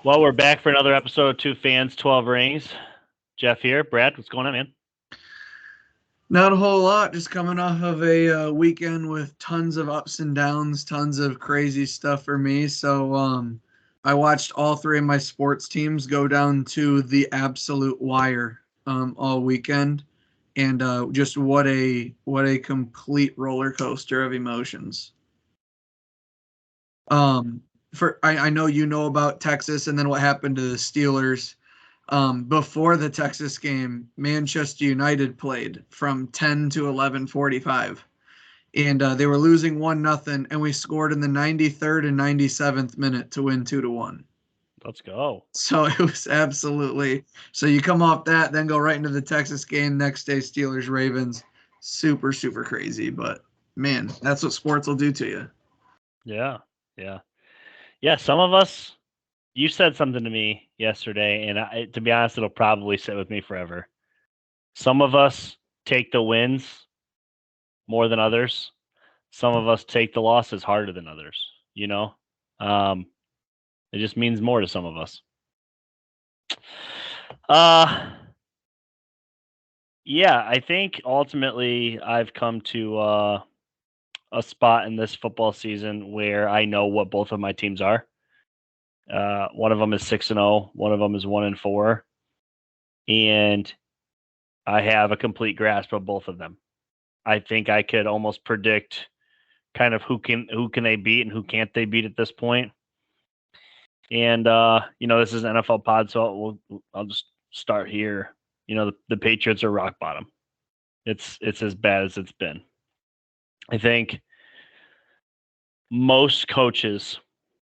Well, we're back for another episode of Two Fans, 12 Rings. Jeff here. Brad, what's going on, man? Not a whole lot. Just coming off of a weekend with tons of ups and downs, tons of crazy stuff for me. So I watched all three of my sports teams go down to the absolute wire all weekend, and just what a complete roller coaster of emotions. Um, I know you know about Texas and then what happened to the Steelers. Before the Texas game, Manchester United played from 10 to 11:45, and they were losing 1-0, and we scored in the 93rd and 97th minute to win 2-1. Let's go. So it was absolutely. So you come off that, then go right into the Texas game next day, Steelers Ravens. Super super crazy, but man, that's what sports will do to you. Yeah, yeah. Yeah, some of us, you said something to me yesterday, and to be honest, it'll probably sit with me forever. Some of us take the wins more than others. Some of us take the losses harder than others, you know? Um, it just means more to some of us. Uh, yeah, I think ultimately I've come to a spot in this football season where I know what both of my teams are. One of them is 6-0. One of them is 1-4, and I have a complete grasp of both of them. I think I could almost predict kind of who can they beat and who can't they beat at this point. And this is an NFL pod, so I'll just start here. The Patriots are rock bottom. It's as bad as it's been. I think most coaches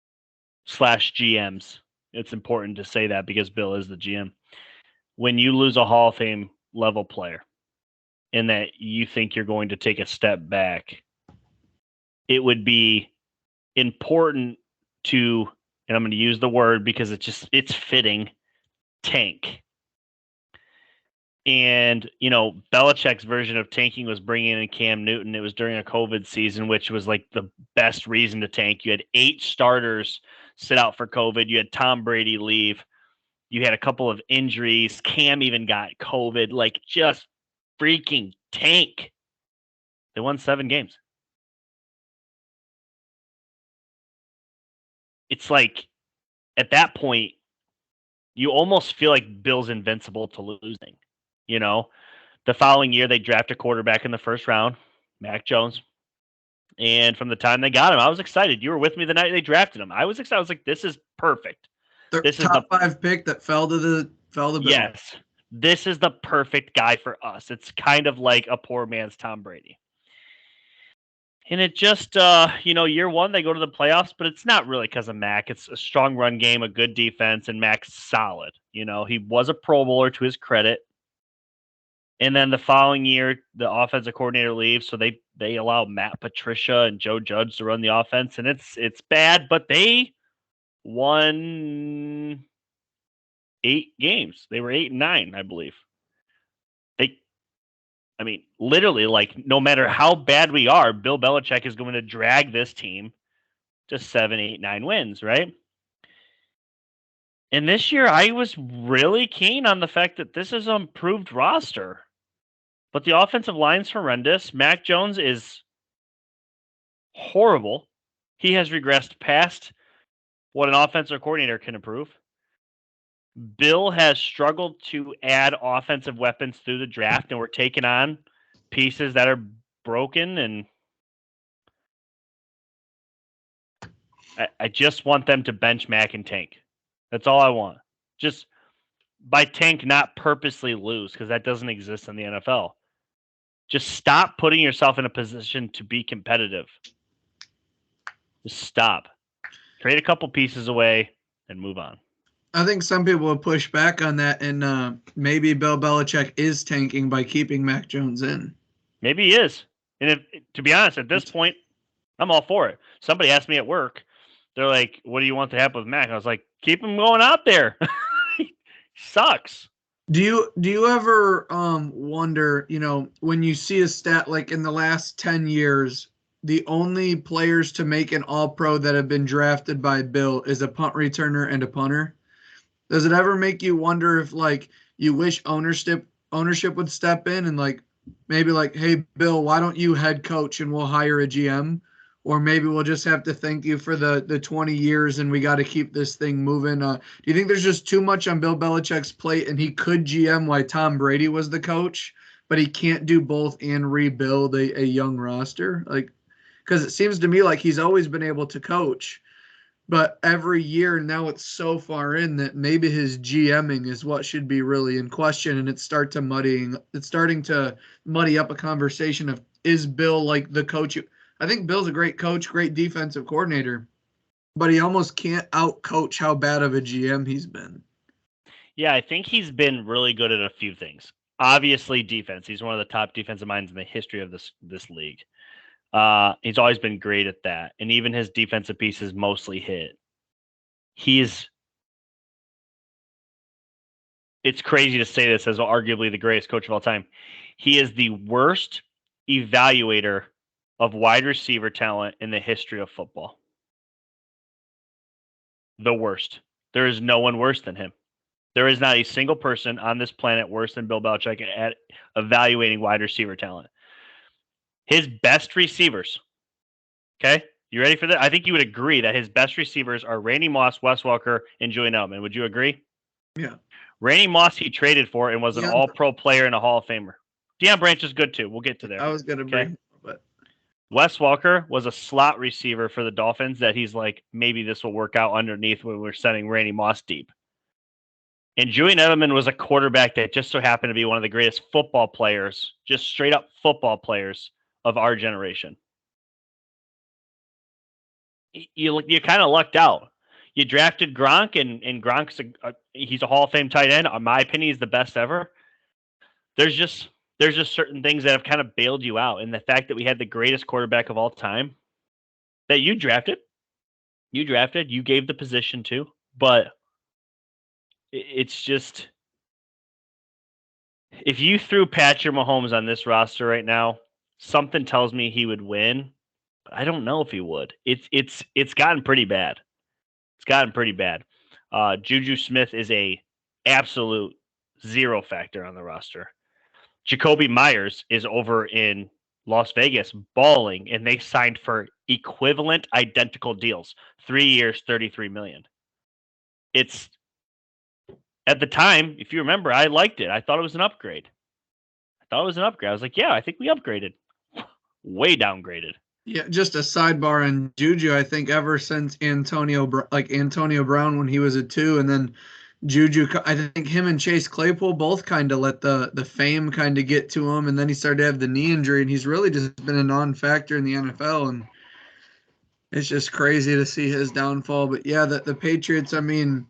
/ GMs. It's important to say that because Bill is the GM. When you lose a Hall of Fame level player and that you think you're going to take a step back, it would be important to, and I'm going to use the word because it's fitting, tank. And, Belichick's version of tanking was bringing in Cam Newton. It was during a COVID season, which was like the best reason to tank. You had 8 starters sit out for COVID. You had Tom Brady leave. You had a couple of injuries. Cam even got COVID. Like, just freaking tank. They won 7 games. It's like, at that point, you almost feel like Bill's invincible to losing. The following year, they draft a quarterback in the first round, Mac Jones. And from the time they got him, I was excited. You were with me the night they drafted him. I was excited. I was like, this is perfect. The This is the top 5 pick that fell to Bill. yes. This is the perfect guy for us. It's kind of like a poor man's Tom Brady. And it just, year one, they go to the playoffs, but it's not really because of Mac. It's a strong run game, a good defense, and Mac's solid. He was a Pro Bowler to his credit. And then the following year, the offensive coordinator leaves, so they allow Matt Patricia and Joe Judge to run the offense, and it's bad, but they won 8 games. They were 8-9, I believe. Literally, like, no matter how bad we are, Bill Belichick is going to drag this team to 7, 8, 9 wins, right? And this year, I was really keen on the fact that this is an improved roster. But the offensive line's horrendous. Mac Jones is horrible. He has regressed past what an offensive coordinator can improve. Bill has struggled to add offensive weapons through the draft, and we're taking on pieces that are broken. And I just want them to bench Mac and tank. That's all I want. Just by tank, not purposely lose, because that doesn't exist in the NFL. Just stop putting yourself in a position to be competitive. Just stop. Trade a couple pieces away and move on. I think some people will push back on that, and maybe Bill Belichick is tanking by keeping Mac Jones in. Maybe he is. And to be honest, at this point, I'm all for it. Somebody asked me at work, they're like, what do you want to happen with Mac? I was like, keep him going out there. He sucks. Do you ever wonder, when you see a stat like in the last 10 years, the only players to make an All-Pro that have been drafted by Bill is a punt returner and a punter. Does it ever make you wonder if like you wish ownership would step in and like maybe like, hey Bill, why don't you head coach and we'll hire a GM? Or maybe we'll just have to thank you for the 20 years and we got to keep this thing moving. Do you think there's just too much on Bill Belichick's plate and he could GM while Tom Brady was the coach, but he can't do both and rebuild a young roster? Like, because it seems to me like he's always been able to coach, but every year now it's so far in that maybe his GMing is what should be really in question, and it's starting to muddy up a conversation of, is Bill like the coach? I think Bill's a great coach, great defensive coordinator, but he almost can't out coach how bad of a GM he's been. Yeah, I think he's been really good at a few things. Obviously, defense. He's one of the top defensive minds in the history of this league. He's always been great at that, and even his defensive pieces mostly hit. It's crazy to say this as arguably the greatest coach of all time. He is the worst evaluator of wide receiver talent in the history of football. The worst. There is no one worse than him. There is not a single person on this planet worse than Bill Belichick at evaluating wide receiver talent. His best receivers, okay? You ready for that? I think you would agree that his best receivers are Randy Moss, Wes Welker, and Julian Edelman. Would you agree? Yeah. Randy Moss he traded for and was an all-pro player and a Hall of Famer. Deion Branch is good too. We'll get to there. I was going to bring, but Wes Welker was a slot receiver for the Dolphins that he's like, maybe this will work out underneath when we're sending Randy Moss deep. And Julian Edelman was a quarterback that just so happened to be one of the greatest football players, just straight up football players of our generation. You kind of lucked out. You drafted Gronk, and Gronk's he's a Hall of Fame tight end. In my opinion, he's the best ever. There's just certain things that have kind of bailed you out, and the fact that we had the greatest quarterback of all time that you drafted, you gave the position to, but it's just, if you threw Patrick Mahomes on this roster right now, something tells me he would win, but I don't know if he would. It's gotten pretty bad. It's gotten pretty bad. Juju Smith is a absolute zero factor on the roster. Jacoby Myers is over in Las Vegas balling, and they signed for equivalent identical deals. 3 years, $33 million. It's, at the time, if you remember, I liked it. I thought it was an upgrade. I was like, yeah, I think we upgraded. Way downgraded. Yeah, just a sidebar on Juju. I think ever since Antonio Brown when he was a 2, and then Juju, I think him and Chase Claypool both kind of let the fame kind of get to him, and then he started to have the knee injury, and he's really just been a non-factor in the NFL, and it's just crazy to see his downfall. But yeah, the Patriots, I mean,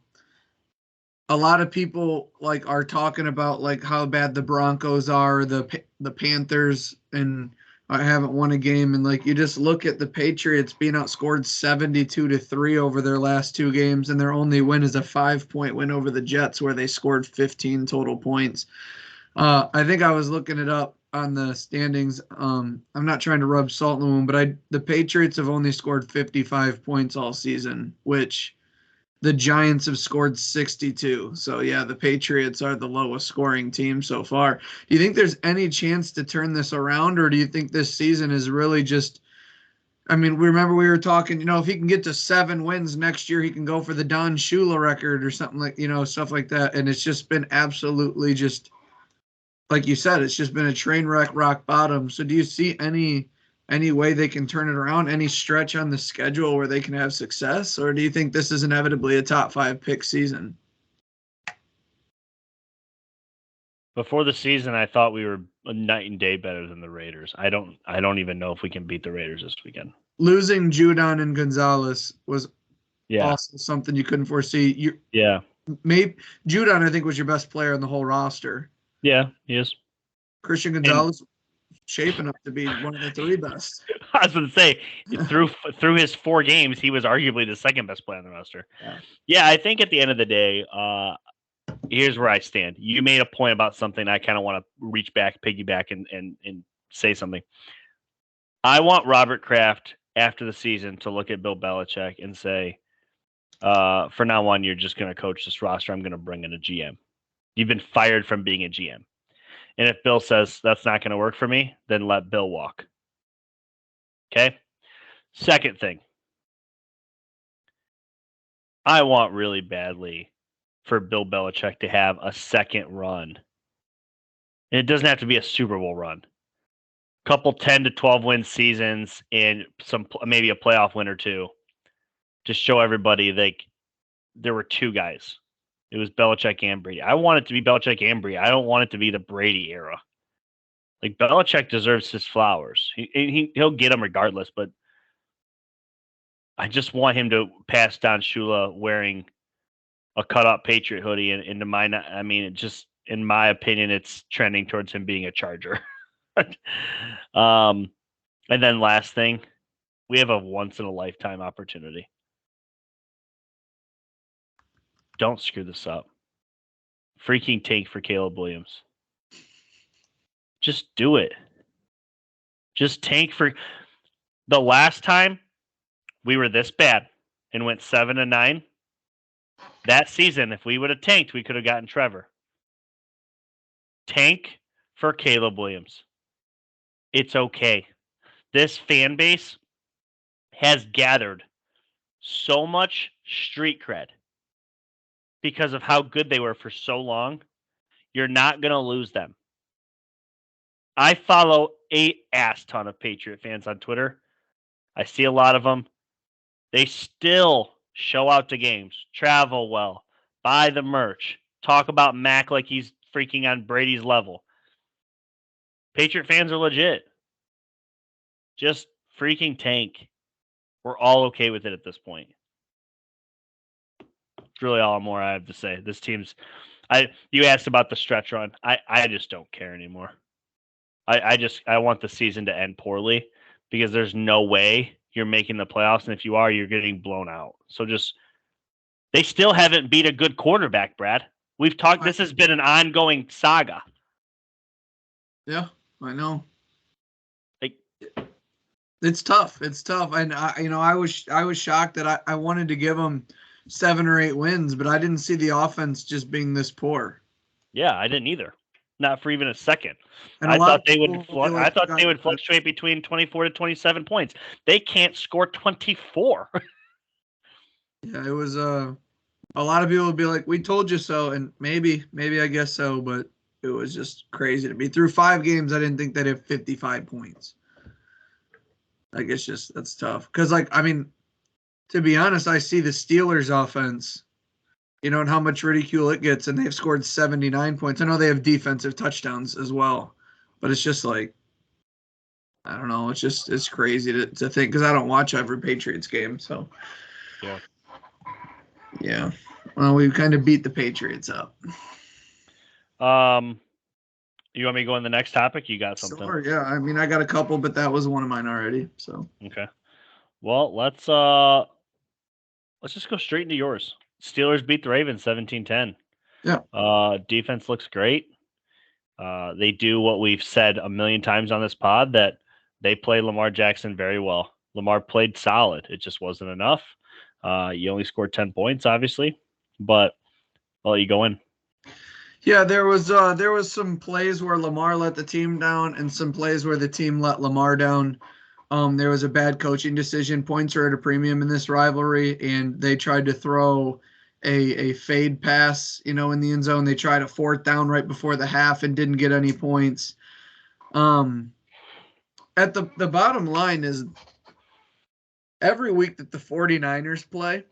a lot of people like are talking about like how bad the Broncos are, the Panthers, and I haven't won a game. And like you just look at the Patriots being outscored 72-3 over their last 2 games, and their only win is a 5-point win over the Jets where they scored 15 total points. I think I was looking it up on the standings. I'm not trying to rub salt in the wound, but the Patriots have only scored 55 points all season, which the Giants have scored 62. So, yeah, the Patriots are the lowest scoring team so far. Do you think there's any chance to turn this around, or do you think this season is really just – I mean, remember we were talking, if he can get to 7 wins next year, he can go for the Don Shula record or something like, stuff like that. And it's just been absolutely just, like you said, it's just been a train wreck, rock bottom. So do you see any way they can turn it around, any stretch on the schedule where they can have success, or do you think this is inevitably a top 5 pick season? Before the season, I thought we were a night and day better than the Raiders. I don't even know if we can beat the Raiders this weekend. Losing Judon and Gonzalez was also something you couldn't foresee. Maybe Judon, I think, was your best player on the whole roster. Yeah, he is. Christian Gonzalez shaping up to be one of the 3 best. I was going to say, through his 4 games, he was arguably the second best player on the roster. Yeah, I think at the end of the day, here's where I stand. You made a point about something I kind of want to reach back, piggyback, and say something. I want Robert Kraft after the season to look at Bill Belichick and say, for now on, you're just going to coach this roster. I'm going to bring in a GM. You've been fired from being a GM. And if Bill says that's not going to work for me, then let Bill walk. Okay? Second thing. I want really badly for Bill Belichick to have a second run. And it doesn't have to be a Super Bowl run. Couple 10 to 12 win seasons and maybe a playoff win or two to show everybody like there were two guys. It was Belichick and Brady. I want it to be Belichick and Brady. I don't want it to be the Brady era. Like Belichick deserves his flowers. He'll get them regardless, but I just want him to pass Don Shula wearing a cut-up Patriot hoodie. And in my opinion, it's trending towards him being a Charger. And then last thing, we have a once-in-a-lifetime opportunity. Don't screw this up. Freaking tank for Caleb Williams. Just do it. Just tank for the last time we were this bad and went 7-9. That season, if we would have tanked, we could have gotten Trevor. Tank for Caleb Williams. It's okay. This fan base has gathered so much street cred because of how good they were for so long. You're not going to lose them. I follow a ass ton of Patriot fans on Twitter. I see a lot of them. They still show out to games, travel well, buy the merch, talk about Mac like he's freaking on Brady's level. Patriot fans are legit. Just freaking tank. We're all okay with it at this point. It's really all more I have to say. This team's you asked about the stretch run. I just don't care anymore. I want the season to end poorly because there's no way you're making the playoffs, and if you are, you're getting blown out. So they still haven't beat a good quarterback, Brad. We've talked. This has been an ongoing saga. Yeah, I know. Like, it's tough. It's tough, and I was shocked that I wanted to give them 7 or 8 wins, but I didn't see the offense just being this poor. Yeah, I didn't either. Not for even a second. And I thought they would fluctuate between 24 to 27 points. They can't score 24. Yeah, it was a lot of people would be like, "We told you so," and maybe I guess so, but it was just crazy to me. Through 5 games, I didn't think they'd have 55 points. Like, it's just, that's tough. Because, to be honest, I see the Steelers' offense, and how much ridicule it gets, and they've scored 79 points. I know they have defensive touchdowns as well, but it's just like, I don't know. It's crazy to think, because I don't watch every Patriots game, so. Yeah. Yeah. Well, we kind of beat the Patriots up. You want me to go on the next topic? You got something? Sure, yeah. I got a couple, but that was one of mine already, so. Okay. Well, let's just go straight into yours. Steelers beat the Ravens 17-10. Yeah. Defense looks great. They do what we've said a million times on this pod, that they play Lamar Jackson very well. Lamar played solid. It just wasn't enough. You only scored 10 points, obviously, but I'll let you go in. Yeah, there was some plays where Lamar let the team down and some plays where the team let Lamar down. There was a bad coaching decision. Points are at a premium in this rivalry, and they tried to throw a fade pass, in the end zone. They tried a 4th down right before the half and didn't get any points. At the bottom line is, every week that the 49ers play,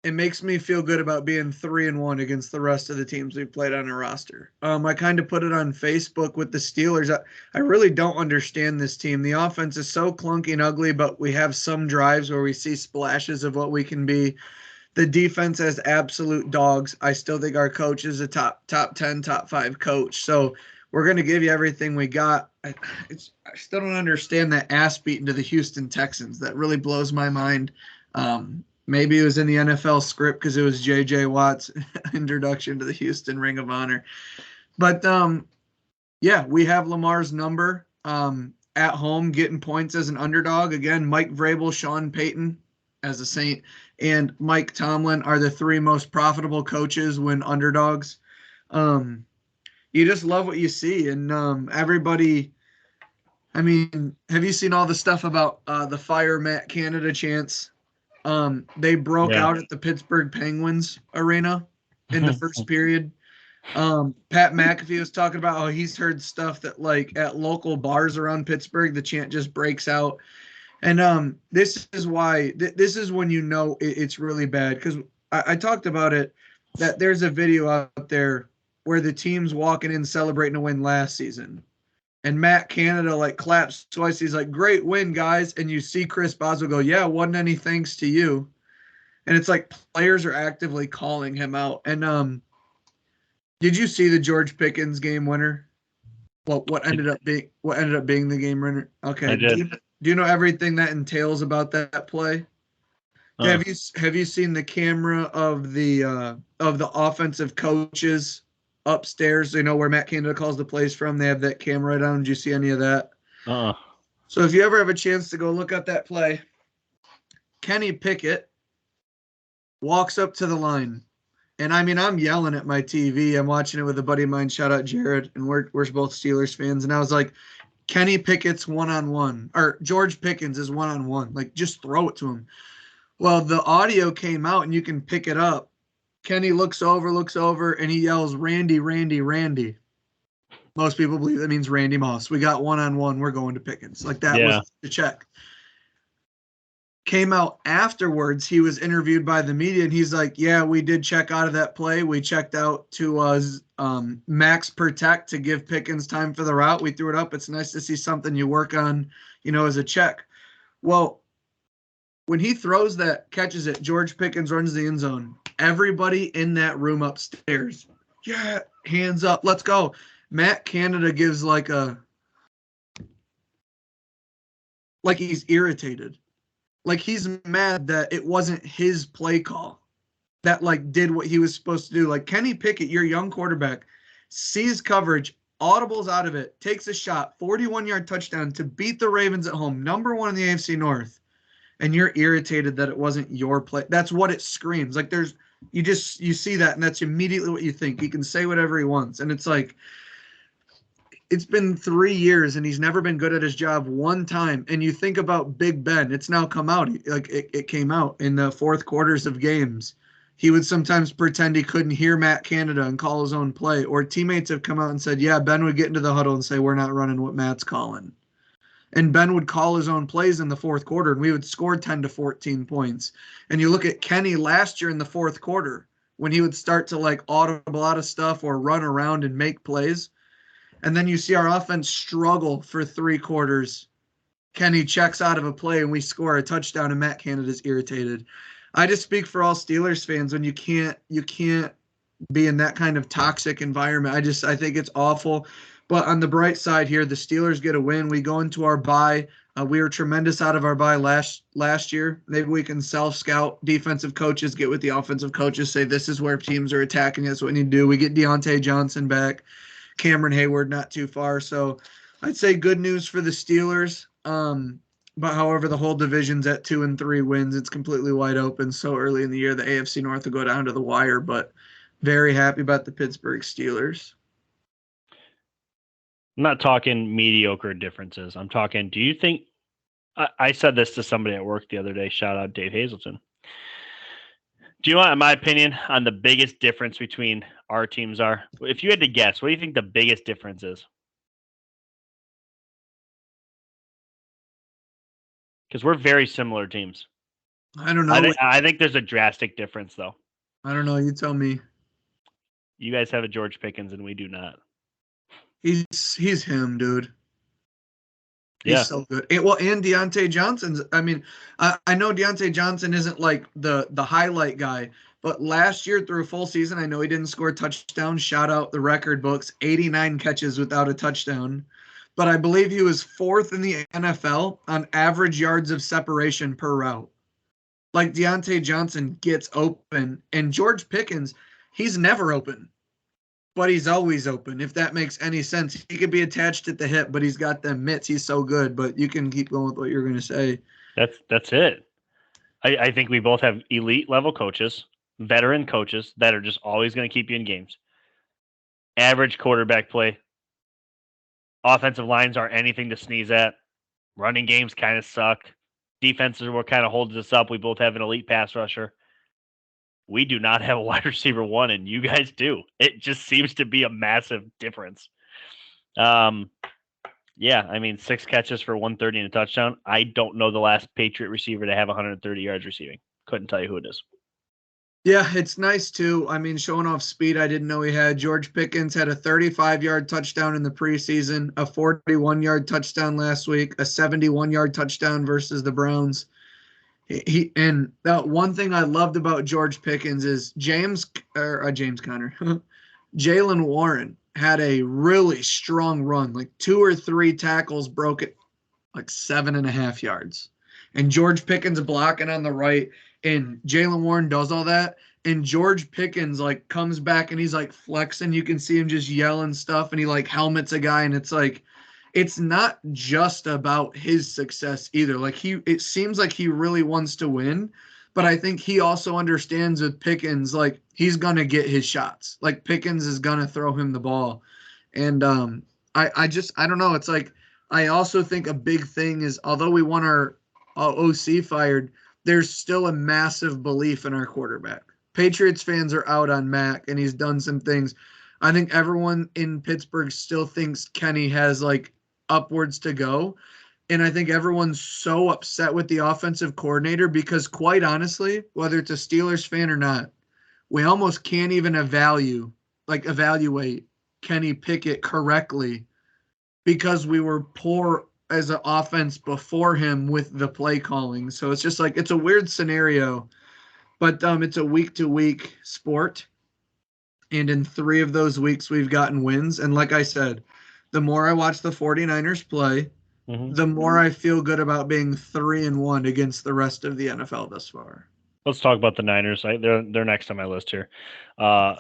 it makes me feel good about being 3-1 against the rest of the teams we've played on our roster. I kind of put it on Facebook with the Steelers. I really don't understand this team. The offense is so clunky and ugly, but we have some drives where we see splashes of what we can be. The defense has absolute dogs. I still think our coach is a top 10, top 5 coach. So we're going to give you everything we got. I still don't understand that ass beating to the Houston Texans. That really blows my mind. Maybe it was in the NFL script because it was J.J. Watt's introduction to the Houston Ring of Honor. But, yeah, we have Lamar's number. at home getting points as an underdog. Again, Mike Vrabel, Sean Payton as a Saint, and Mike Tomlin are the three most profitable coaches when underdogs. You just love what you see, and everybody. I mean, have you seen all the stuff about the Fire Matt Canada chants? They broke Yeah. out at the Pittsburgh Penguins arena in the first period. Pat McAfee was talking about how he's heard stuff that like at local bars around Pittsburgh, the chant just breaks out. And this is why this is when you know it's really bad because I talked about it that there's a video out there where the team's walking in celebrating a win last season. And Matt Canada like claps twice. He's like, "Great win, guys!" And you see Chris Boswell go, "Yeah, wasn't any thanks to you." And it's like players are actively calling him out. And did you see the George Pickens game winner? Well, what ended up being the game winner? Okay. I did. Do you know everything that entails about that play? Have you seen the camera of the offensive coaches upstairs? You know where Matt Canada calls the plays from. They have that camera down. Did you see any of that? So if you ever have a chance to go look up that play, Kenny Pickett walks up to the line. And I mean, I'm yelling at my TV. I'm watching it with a buddy of mine. Shout out Jared. And we're both Steelers fans. And I was like, Kenny Pickett's one-on-one. Or George Pickens is one-on-one. Like, just throw it to him. Well, the audio came out, and you can pick it up. Kenny looks over, and he yells, "Randy, Randy, Randy." Most people believe that means Randy Moss. We got one-on-one. We're going to Pickens. Like, that was the check. Came out afterwards, he was interviewed by the media, and he's like, "Yeah, we did check out of that play. We checked out to max protect to give Pickens time for the route. We threw it up. It's nice to see something you work on, as a check." Well, when he throws that, catches it, George Pickens runs the end zone. Everybody in that room upstairs, yeah, hands up, let's go. Matt Canada gives like he's irritated. Like he's mad that it wasn't his play call that like did what he was supposed to do. Like Kenny Pickett, your young quarterback, sees coverage, audibles out of it, takes a shot, 41-yard touchdown to beat the Ravens at home, number 1 in the AFC North, and you're irritated that it wasn't your play. That's what it screams. Like you see that, and that's immediately what you think. He can say whatever he wants, and it's like, it's been 3 years and he's never been good at his job one time. And you think about Big Ben, it's now come out. Like it came out in the fourth quarters of games. He would sometimes pretend he couldn't hear Matt Canada and call his own play. Or teammates have come out and said, yeah, Ben would get into the huddle and say, we're not running what Matt's calling. And Ben would call his own plays in the fourth quarter, and we would score 10 to 14 points. And you look at Kenny last year in the fourth quarter, when he would start to like audible out of stuff or run around and make plays. And then you see our offense struggle for 3 quarters. Kenny checks out of a play and we score a touchdown and Matt Canada's irritated. I just speak for all Steelers fans when you can't be in that kind of toxic environment. I think it's awful. But on the bright side here, the Steelers get a win. We go into our bye. We were tremendous out of our bye last year. Maybe we can self-scout. Defensive coaches get with the offensive coaches, say this is where teams are attacking us. What we need to do. We get Deontay Johnson back. Cameron Hayward not too far. So I'd say good news for the Steelers. But however, the whole division's at 2-3 wins. It's completely wide open. So early in the year, the AFC North will go down to the wire, but very happy about the Pittsburgh Steelers. I'm not talking mediocre differences. I'm talking, do you think, I said this to somebody at work the other day, shout out Dave Hazelton. Do you want, in my opinion, on the biggest difference between our teams are? If you had to guess, what do you think the biggest difference is? Because we're very similar teams. I don't know. I think there's a drastic difference, though. I don't know. You tell me. You guys have a George Pickens, and we do not. He's him, dude. He's so good. And Deontay Johnson's. I mean, I know Deontay Johnson isn't like the highlight guy, but last year through a full season, I know he didn't score touchdowns. Shout out the record books, 89 catches without a touchdown. But I believe he was 4th in the NFL on average yards of separation per route. Like Deontay Johnson gets open, and George Pickens, he's never open. but he's always open, if that makes any sense. He could be attached at the hip, but he's got them mitts. He's so good, but you can keep going with what you're going to say. That's it. I think we both have elite level coaches, veteran coaches that are just always going to keep you in games. Average quarterback play. Offensive lines aren't anything to sneeze at. Running games kind of suck. Defenses are what kind of holds us up. We both have an elite pass rusher. We do not have a wide receiver one, and you guys do. It just seems to be a massive difference. Yeah, I mean, 6 catches for 130 and a touchdown. I don't know the last Patriot receiver to have 130 yards receiving. Couldn't tell you who it is. Yeah, it's nice too. I mean, showing off speed, I didn't know he had. George Pickens had a 35-yard touchdown in the preseason, a 41-yard touchdown last week, a 71-yard touchdown versus the Browns. And that one thing I loved about George Pickens is Jalen Warren had a really strong run, like 2 or 3 tackles broke it like 7.5 yards. And George Pickens blocking on the right, and Jalen Warren does all that. And George Pickens like comes back and he's like flexing. You can see him just yelling stuff, and he like helmets a guy, and it's like, it's not just about his success either. Like it seems like he really wants to win, but I think he also understands with Pickens, like he's gonna get his shots. Like Pickens is gonna throw him the ball, and I don't know. It's like I also think a big thing is, although we want our OC fired, there's still a massive belief in our quarterback. Patriots fans are out on Mac, and he's done some things. I think everyone in Pittsburgh still thinks Kenny has like upwards to go. And I think everyone's so upset with the offensive coordinator because, quite honestly, whether it's a Steelers fan or not, we almost can't even evaluate Kenny Pickett correctly because we were poor as an offense before him with the play calling. So it's just like, it's a weird scenario, but it's a week-to-week sport. And in 3 of those weeks, we've gotten wins. And like I said, the more I watch the 49ers play, the more I feel good about being 3-1 against the rest of the NFL thus far. Let's talk about the Niners. They're next on my list here.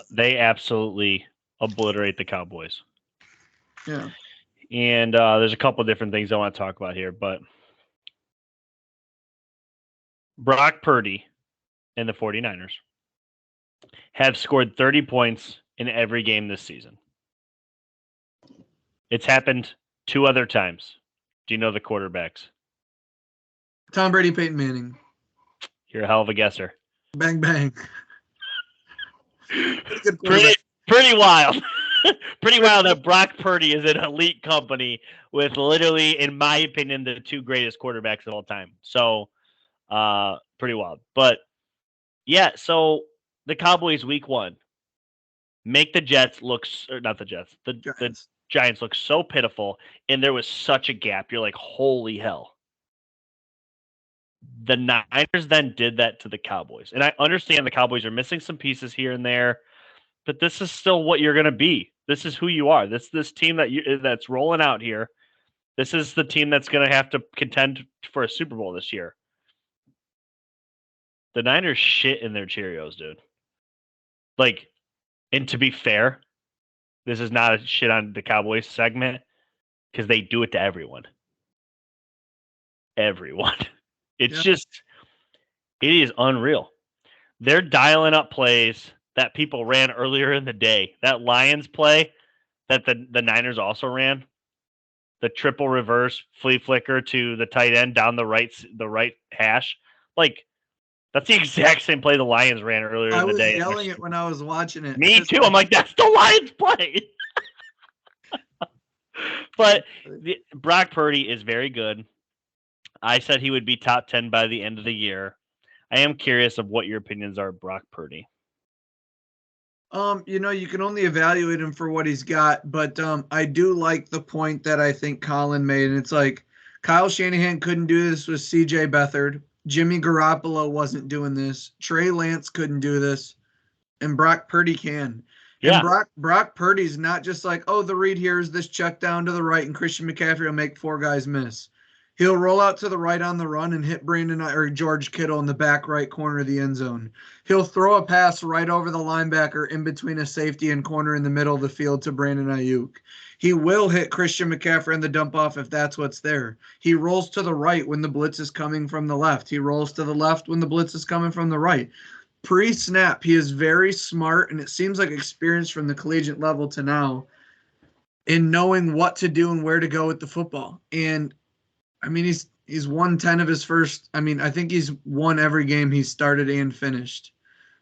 They absolutely obliterate the Cowboys. Yeah. And there's a couple of different things I want to talk about here, but Brock Purdy and the 49ers have scored 30 points in every game this season. It's happened 2 other times. Do you know the quarterbacks? Tom Brady, Peyton Manning. You're a hell of a guesser. Bang, bang. Pretty wild. Pretty wild that Brock Purdy is an elite company with literally, in my opinion, the 2 greatest quarterbacks of all time. So, pretty wild. But, yeah, so the Cowboys week 1 make the Jets look – or not the Jets. The Giants look so pitiful, and there was such a gap. You're like, holy hell. The Niners then did that to the Cowboys. And I understand the Cowboys are missing some pieces here and there, but this is still what you're going to be. This is who you are. This team that's rolling out here. This is the team that's going to have to contend for a Super Bowl this year. The Niners shit in their Cheerios, dude. Like, and to be fair, this is not a shit on the Cowboys segment because they do it to everyone. Everyone. It's just, it is unreal. They're dialing up plays that people ran earlier in the day. That Lions play that the Niners also ran, the triple reverse flea flicker to the tight end down the right hash. Like, that's the exact same play the Lions ran earlier in the day. I was yelling it when I was watching it. Me too. I'm like, that's the Lions play. But Brock Purdy is very good. I said he would be top 10 by the end of the year. I am curious of what your opinions are of Brock Purdy. You can only evaluate him for what he's got, but I do like the point that I think Colin made, and it's like Kyle Shanahan couldn't do this with CJ Beathard. Jimmy Garoppolo wasn't doing this. Trey Lance couldn't do this, and Brock Purdy can. Yeah. And Brock Purdy's not just like, oh, the read here is this check down to the right, and Christian McCaffrey will make 4 guys miss. He'll roll out to the right on the run and hit Brandon or George Kittle in the back right corner of the end zone. He'll throw a pass right over the linebacker in between a safety and corner in the middle of the field to Brandon Ayuk. He will hit Christian McCaffrey in the dump off if that's what's there. He rolls to the right when the blitz is coming from the left. He rolls to the left when the blitz is coming from the right. Pre-snap, he is very smart, and it seems like experience from the collegiate level to now in knowing what to do and where to go with the football. And I mean, he's won 10 of his first. I mean, I think he's won every game he started and finished.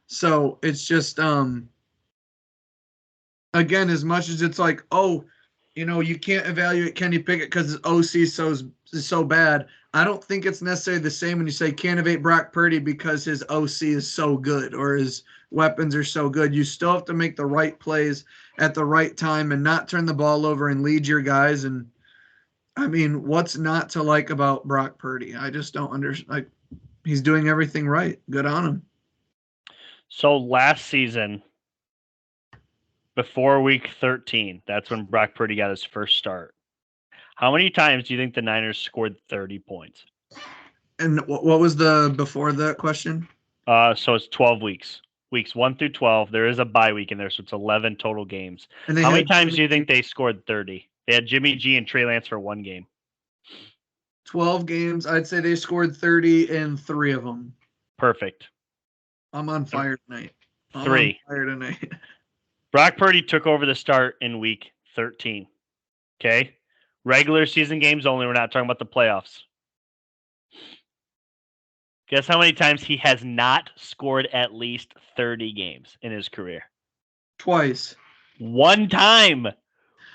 So it's just again, as much as it's like, oh, you can't evaluate Kenny Pickett because his OC is so bad. I don't think it's necessarily the same when you say can't evaluate Brock Purdy because his OC is so good or his weapons are so good. You still have to make the right plays at the right time and not turn the ball over and lead your guys. And I mean, what's not to like about Brock Purdy? I just don't understand. Like, he's doing everything right. Good on him. So last season, before week 13, that's when Brock Purdy got his first start. How many times do you think the Niners scored 30 points? And what was the before that question? So it's 12 weeks. Weeks 1 through 12. There is a bye week in there, so it's 11 total games. And how many times do you think they scored 30? They had Jimmy G and Trey Lance for one game. 12 games. I'd say they scored 30 in 3 of them. Perfect. I'm on fire tonight. Three. On fire tonight. Brock Purdy took over the start in week 13. Okay? Regular season games only. We're not talking about the playoffs. Guess how many times he has not scored at least 30 games in his career? Twice. One time.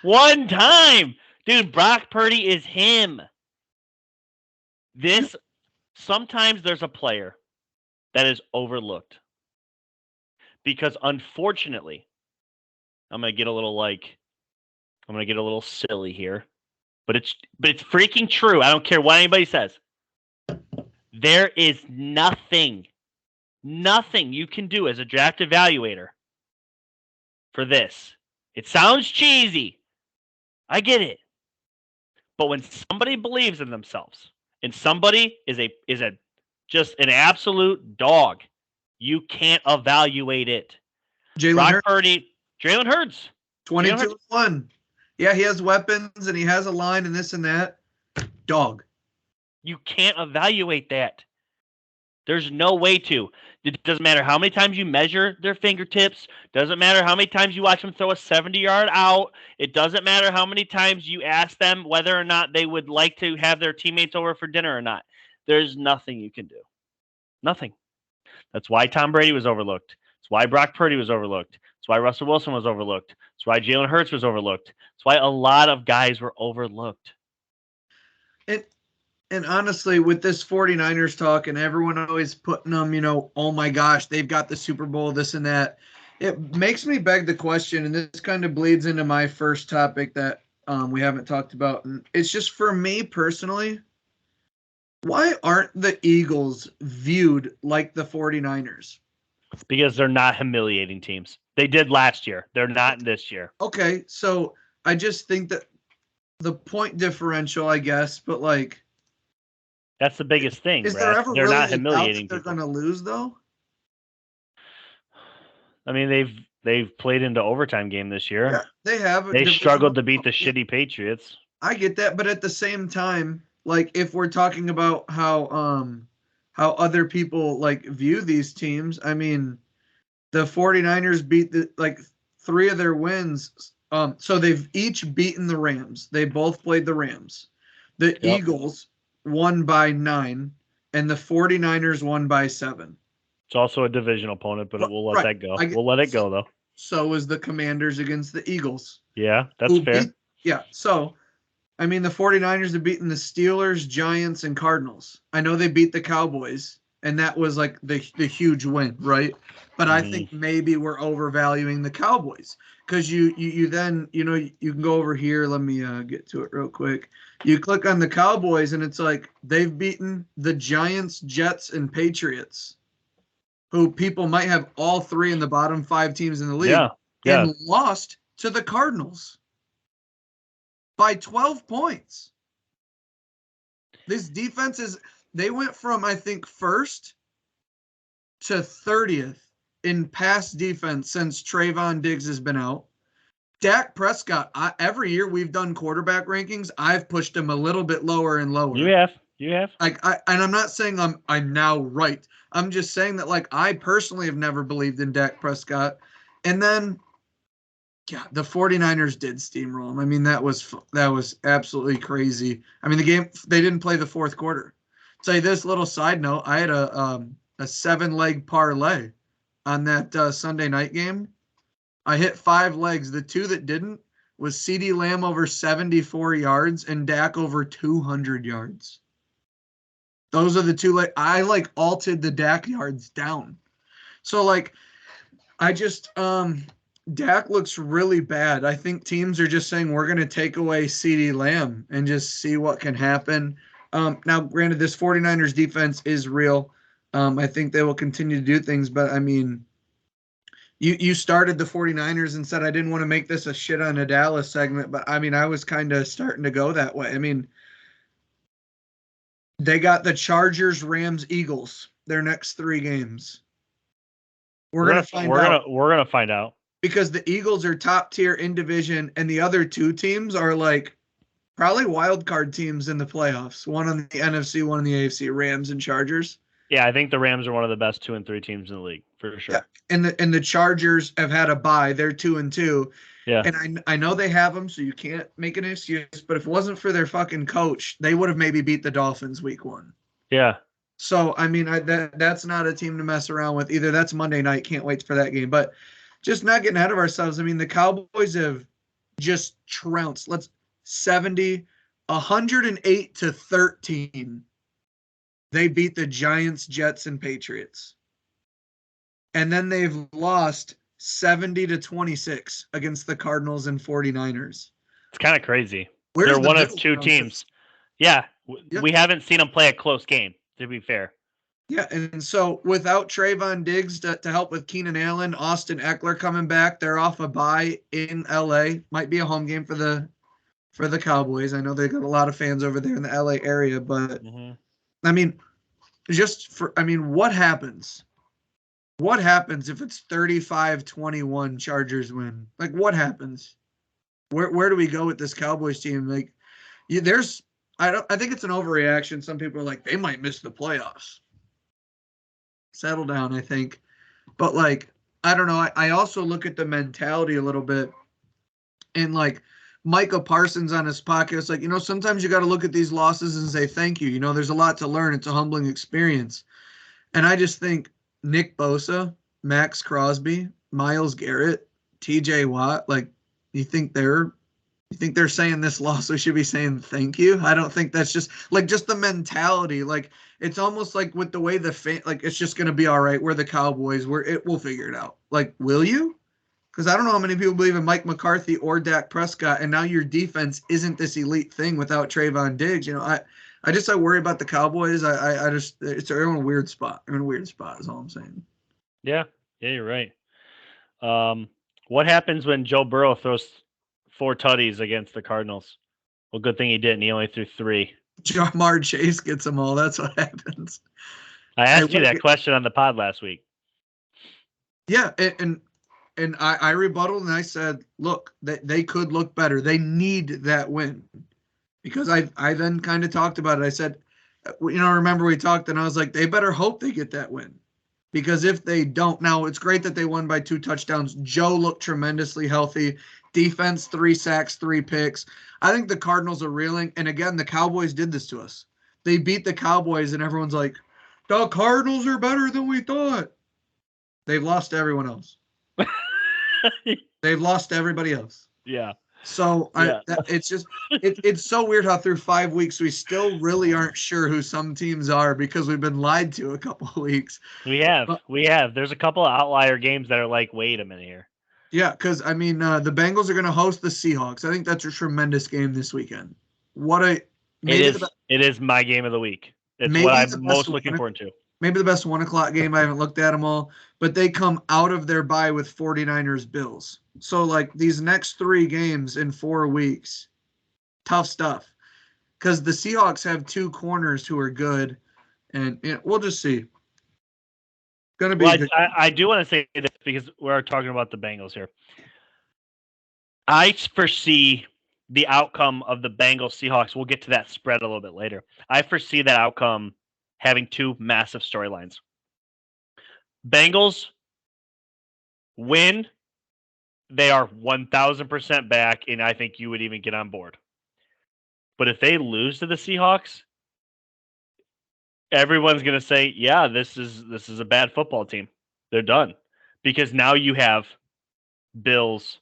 One time. Dude, Brock Purdy is him. Sometimes there's a player that is overlooked. Because unfortunately, I'm going to get a little silly here. But it's freaking true. I don't care what anybody says. There is nothing you can do as a draft evaluator for this. It sounds cheesy. I get it. But when somebody believes in themselves and somebody is just an absolute dog, you can't evaluate it. Brock Purdy, Jalen Hurts. 22-1. Yeah, he has weapons and he has a line and this and that. Dog. You can't evaluate that. There's no way to. It doesn't matter how many times you measure their fingertips. Doesn't matter how many times you watch them throw a 70-yard out. It doesn't matter how many times you ask them whether or not they would like to have their teammates over for dinner or not. There's nothing you can do. Nothing. That's why Tom Brady was overlooked. That's why Brock Purdy was overlooked. That's why Russell Wilson was overlooked. That's why Jalen Hurts was overlooked. That's why a lot of guys were overlooked. And honestly, with this 49ers talk and everyone always putting them, oh my gosh, they've got the Super Bowl, this and that. It makes me beg the question, and this kind of bleeds into my first topic that we haven't talked about. And it's just for me personally, why aren't the Eagles viewed like the 49ers? Because they're not humiliating teams. They did last year. They're not this year. Okay, so I just think that the point differential, I guess, but like, that's the biggest thing. Is there ever they're really not humiliating. They're going to lose though? I mean, they've played into overtime game this year. Yeah, they have. They struggled to beat the shitty Patriots. I get that, but at the same time, like if we're talking about how other people like view these teams, I mean, the 49ers beat 3 of their wins. So they've each beaten the Rams. They both played the Rams. The Eagles won by 9, and the 49ers won by 7. It's also a division opponent, but we'll let that go. We'll let it go, though. So is the Commanders against the Eagles. Yeah, that's fair. So, I mean, the 49ers have beaten the Steelers, Giants, and Cardinals. I know they beat the Cowboys, and that was like the huge win, right? But I think maybe we're overvaluing the Cowboys because you then, you can go over here. Let me get to it real quick. You click on the Cowboys, and it's like they've beaten the Giants, Jets, and Patriots, who people might have all 3 in the bottom 5 teams in the league, and lost to the Cardinals by 12 points. This defense they went from, I think, first to 30th in pass defense since Trayvon Diggs has been out. Dak Prescott, every year we've done quarterback rankings, I've pushed him a little bit lower and lower. You have. And I'm not saying I'm now right. I'm just saying that, like, I personally have never believed in Dak Prescott. And then, yeah, the 49ers did steamroll him. I mean, that was absolutely crazy. I mean, the game, they didn't play the fourth quarter. Tell you this little side note, I had a 7-leg parlay on that Sunday night game. I hit 5 legs. The 2 that didn't was CeeDee Lamb over 74 yards and Dak over 200 yards. Those are the 2. I alted the Dak yards down. So I just Dak looks really bad. I think teams are just saying we're going to take away CeeDee Lamb and just see what can happen. Now, granted, this 49ers defense is real. I think they will continue to do things, but I mean, you started the 49ers and said I didn't want to make this a shit on a Dallas segment, but I mean, I was kind of starting to go that way. I mean, they got the Chargers, Rams, Eagles, their next 3 games. We're gonna find out. We're gonna find out. Because the Eagles are top tier in division, and the other 2 teams are probably wild card teams in the playoffs. One on the NFC, one on the AFC, Rams and Chargers. Yeah, I think the Rams are one of the best 2 and 3 teams in the league for sure. Yeah. And the Chargers have had a bye. They're 2-2. Yeah. And I know they have them, so you can't make an excuse. But if it wasn't for their fucking coach, they would have maybe beat the Dolphins week 1. Yeah. So I mean, that's not a team to mess around with either. That's Monday night. Can't wait for that game. But just not getting ahead of ourselves. I mean, the Cowboys have just trounced. 108-13. They beat the Giants, Jets, and Patriots. And then they've lost 70-26 against the Cardinals and 49ers. It's kind of crazy. They're one of 2 teams. Yeah. We haven't seen them play a close game, to be fair. Yeah, and so without Trayvon Diggs to help with Keenan Allen, Austin Eckler coming back, they're off a bye in LA. Might be a home game for the Cowboys. I know they got a lot of fans over there in the LA area, but I mean, what happens? What happens if it's 35-21 Chargers win? What happens? Where do we go with this Cowboys team? I think it's an overreaction. Some people are like, they might miss the playoffs. Settle down, I think. But I don't know. I also look at the mentality a little bit. And Micah Parsons on his podcast, sometimes you got to look at these losses and say thank you. There's a lot to learn. It's a humbling experience. And I just think Nick Bosa, Max Crosby, Myles Garrett, TJ Watt, you think they're saying this loss, we should be saying thank you? I don't think that's just the mentality. It's almost like with the way the fan, it's just going to be all right. We're the Cowboys. We'll figure it out. Will you? Because I don't know how many people believe in Mike McCarthy or Dak Prescott, and now your defense isn't this elite thing without Trayvon Diggs. I worry about the Cowboys. They're in a weird spot. They're in a weird spot is all I'm saying. Yeah, you're right. What happens when Joe Burrow throws 4 tutties against the Cardinals? Well, good thing he didn't. He only threw 3. Jamar Chase gets them all. That's what happens. I asked you that question on the pod last week. Yeah, and I rebutted and I said, look, they could look better. They need that win. Because I then kind of talked about it. I said, remember we talked and I was like, they better hope they get that win. Because if they don't, now it's great that they won by 2 touchdowns. Joe looked tremendously healthy. Defense, 3 sacks, 3 picks. I think the Cardinals are reeling. And again, the Cowboys did this to us. They beat the Cowboys and everyone's like, the Cardinals are better than we thought. They've lost to everyone else. They've lost to everybody else. Yeah. So it's just it's so weird how through 5 weeks we still really aren't sure who some teams are because we've been lied to a couple of weeks. We have. There's a couple of outlier games that are wait a minute here. Yeah, because the Bengals are going to host the Seahawks. I think that's a tremendous game this weekend. It is my game of the week. It's what I'm most looking forward to. Maybe the best 1:00 game. I haven't looked at them all, but they come out of their bye with 49ers Bills. So these next 3 games in 4 weeks, tough stuff. because the Seahawks have two corners who are good, and we'll just see. Going to be Well, good. I do want to say this because we're talking about the Bengals here. I foresee the outcome of the Bengals Seahawks. We'll get to that spread a little bit later. I foresee that outcome having two massive storylines. Bengals win, they are 1000% back, and I think you would even get on board. But if they lose to the Seahawks, everyone's going to say, "Yeah, this is a bad football team. They're done." Because now you have Bills,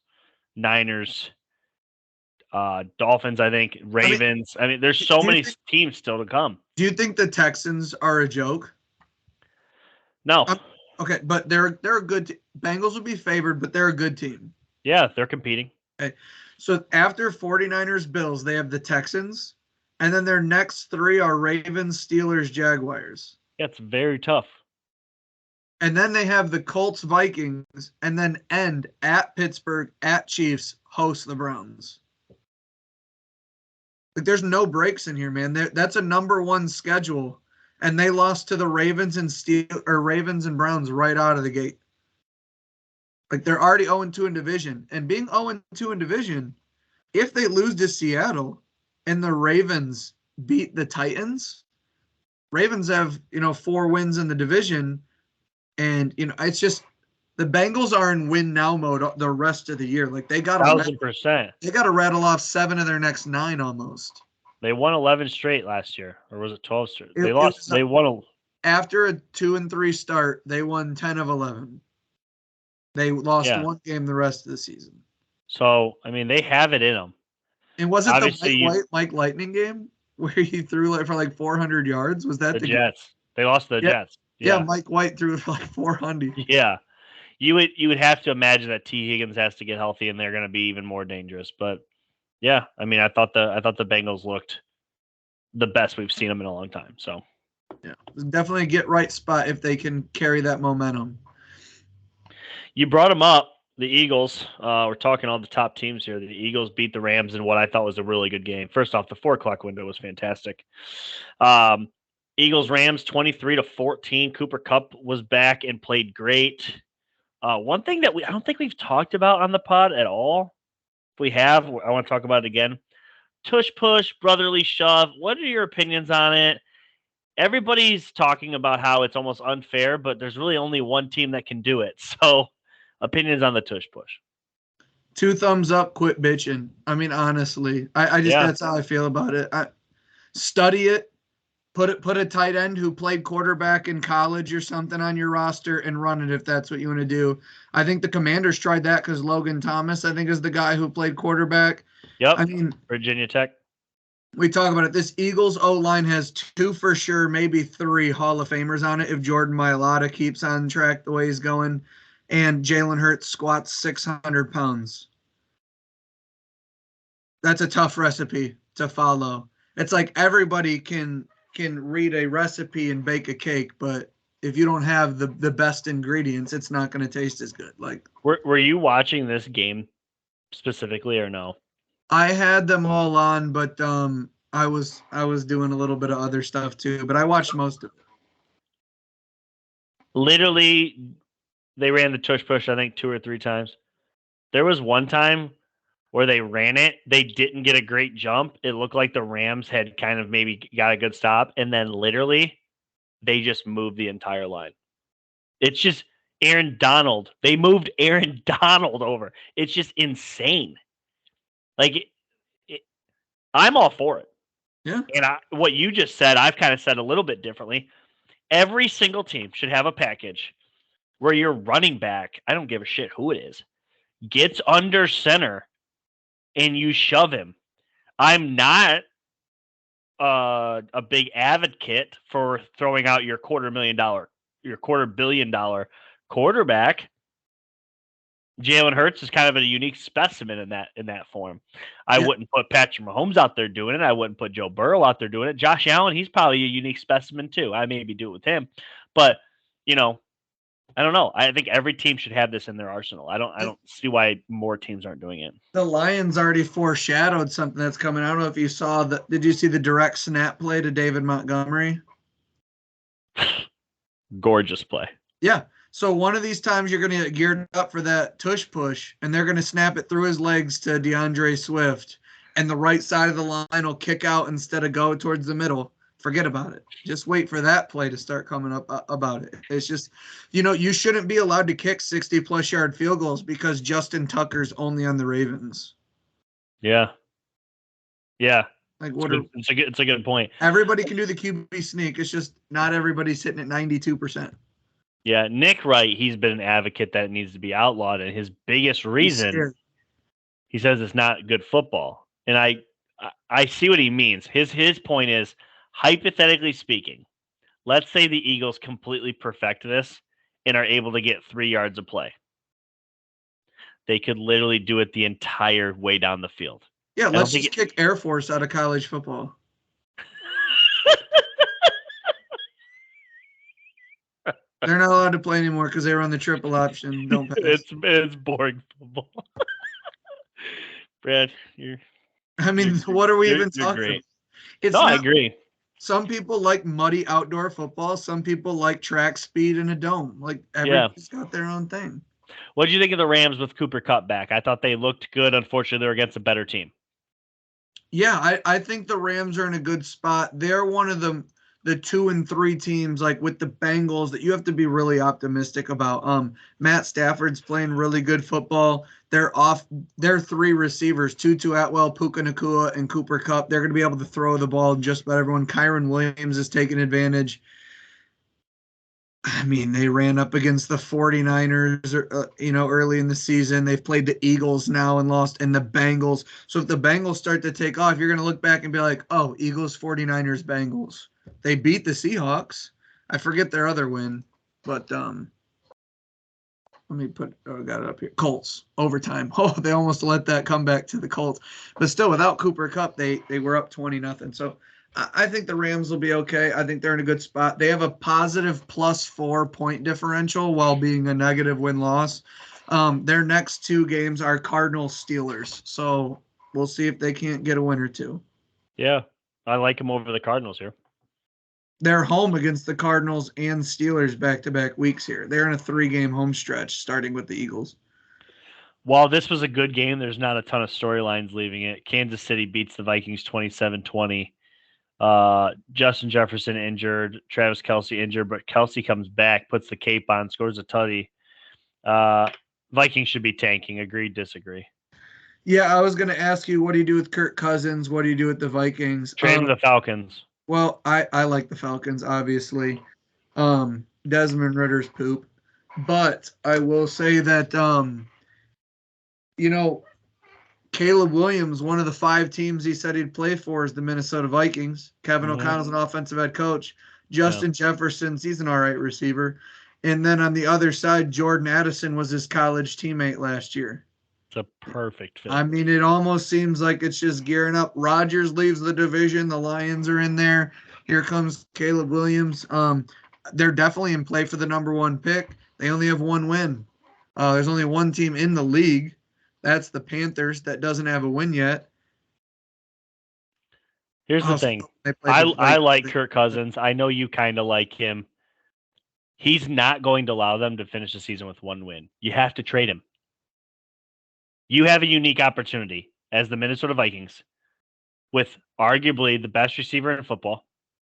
Niners, Dolphins, I think, Ravens. I mean, there's so many teams still to come. Do you think the Texans are a joke? No. Okay, but they're a good Bengals would be favored, but they're a good team. Yeah, they're competing. Okay. So after 49ers, Bills, they have the Texans, and then their next three are Ravens, Steelers, Jaguars. Yeah, it's very tough. And then they have the Colts, Vikings, and then end at Pittsburgh, at Chiefs, host the Browns. Like, there's no breaks in here, man. That's a number one schedule, and they lost to the Ravens and Ravens and Browns right out of the gate. Like, they're already 0-2 in division, and being 0-2 in division, if they lose to Seattle and the Ravens beat the Titans, Ravens have 4 wins in the division, and it's just the Bengals are in win now mode the rest of the year. Like, they got 1000%. They got to rattle off 7 of their next 9 almost. They won 11 straight last year, or was it 12 straight? They lost. They won after a 2-3 start. They won 10 of 11. They lost one game the rest of the season. So I mean, they have it in them. And was it the Mike Lightning game where he threw for like 400 yards? Was that the Jets? Game? They lost to the Jets. Yeah, Mike White threw for like 400. Yeah. You would have to imagine that T. Higgins has to get healthy, and they're going to be even more dangerous. But yeah, I mean, I thought the Bengals looked the best we've seen them in a long time. So yeah, definitely a get right spot if they can carry that momentum. You brought them up, the Eagles. We're talking all the top teams here. The Eagles beat the Rams in what I thought was a really good game. First off, the 4:00 window was fantastic. Eagles Rams 23-14. Cooper Kupp was back and played great. One thing that I don't think we've talked about on the pod at all. If we have, I want to talk about it again. Tush push, brotherly shove. What are your opinions on it? Everybody's talking about how it's almost unfair, but there's really only one team that can do it. So, opinions on the tush push. 2 thumbs up, quit bitching. I mean, honestly, I just that's how I feel about it. Study it. Put a tight end who played quarterback in college or something on your roster and run it if that's what you want to do. I think the Commanders tried that because Logan Thomas, I think, is the guy who played quarterback. Yep. I mean, Virginia Tech. We talk about it. This Eagles O-line has 2 for sure, maybe 3 Hall of Famers on it if Jordan Mailata keeps on track the way he's going. And Jalen Hurts squats 600 pounds. That's a tough recipe to follow. It's like everybody can read a recipe and bake a cake, but if you don't have the best ingredients, it's not going to taste as good. Like, were you watching this game specifically or no? I had them all on, but I was doing a little bit of other stuff too, but I watched most of it. Literally, they ran the tush push, I think, 2 or 3 times. There was one time where they ran it. They didn't get a great jump. It looked like the Rams had kind of maybe got a good stop, and then literally they just moved the entire line. It's just Aaron Donald. They moved Aaron Donald over. It's just insane. Like, I'm all for it. Yeah. And what you just said, I've kind of said a little bit differently. Every single team should have a package where your running back, I don't give a shit who it is, gets under center and you shove him. I'm not a big advocate for throwing out your $250 million quarterback. Jalen Hurts is kind of a unique specimen in that form. I wouldn't put Patrick Mahomes out there doing it. I wouldn't put Joe Burrow out there doing it. Josh Allen, he's probably a unique specimen too. I maybe do it with him. But, I don't know. I think every team should have this in their arsenal. I don't see why more teams aren't doing it. The Lions already foreshadowed something that's coming. I don't know if you saw the. Did you see the direct snap play to David Montgomery? Gorgeous play. Yeah. So one of these times you're going to get geared up for that tush push, and they're going to snap it through his legs to DeAndre Swift, and the right side of the line will kick out instead of go towards the middle. Forget about it. Just wait for that play to start coming up about it. It's just, you shouldn't be allowed to kick 60-plus yard field goals because Justin Tucker's only on the Ravens. Yeah. Yeah. Like it's a good point. Everybody can do the QB sneak. It's just not everybody's hitting at 92%. Yeah, Nick Wright, he's been an advocate that it needs to be outlawed, and his biggest reason he says it's not good football. And I see what he means. His point is, hypothetically speaking, let's say the Eagles completely perfect this and are able to get 3 yards of play. They could literally do it the entire way down the field. Yeah, let's just kick Air Force out of college football. They're not allowed to play anymore because they were on the triple option. Don't pass. It's boring football. Brad, what are we even talking about? I agree. Some people like muddy outdoor football. Some people like track speed in a dome. Like everybody's got their own thing. What did you think of the Rams with Cooper Kupp back? I thought they looked good. Unfortunately, they're against a better team. Yeah, I think the Rams are in a good spot. They're one of the 2 and 3 teams, like with the Bengals, that you have to be really optimistic about. Matt Stafford's playing really good football. They're 3 receivers, Tutu Atwell, Puka Nacua, and Cooper Kupp. They're going to be able to throw the ball just about everyone. Kyron Williams is taking advantage. I mean, they ran up against the 49ers, early in the season. They've played the Eagles now and lost, and the Bengals. So if the Bengals start to take off, you're going to look back and be like, oh, Eagles, 49ers, Bengals. They beat the Seahawks. I forget their other win, but let me got it up here. Colts, overtime. Oh, they almost let that come back to the Colts. But still, without Cooper Kupp, they were up 20-0. So I think the Rams will be okay. I think they're in a good spot. They have a positive +4 point differential while being a negative win-loss. Their next 2 games are Cardinals-Steelers. So we'll see if they can't get a win or 2. Yeah, I like them over the Cardinals here. They're home against the Cardinals and Steelers back-to-back weeks here. They're in a 3-game home stretch, starting with the Eagles. While this was a good game, there's not a ton of storylines leaving it. Kansas City beats the Vikings 27-20. Justin Jefferson injured, Travis Kelce injured, but Kelce comes back, puts the cape on, scores a tutty. Vikings should be tanking. Agree, disagree? Yeah, I was going to ask you, what do you do with Kirk Cousins? What do you do with the Vikings? Trade him to the Falcons. Well, I like the Falcons, obviously. Desmond Ritter's poop. But I will say that, Caleb Williams, one of the 5 teams he said he'd play for is the Minnesota Vikings. Kevin O'Connell's an offensive head coach. Justin Jefferson, he's an all right receiver. And then on the other side, Jordan Addison was his college teammate last year. It's a perfect fit. I mean, it almost seems like it's just gearing up. Rodgers leaves the division. The Lions are in there. Here comes Caleb Williams. They're definitely in play for the number 1 pick. They only have 1 win. There's only 1 team in the league. That's the Panthers that doesn't have a win yet. Here's the thing. I like Kirk Cousins. I know you kind of like him. He's not going to allow them to finish the season with 1 win. You have to trade him. You have a unique opportunity as the Minnesota Vikings with arguably the best receiver in football,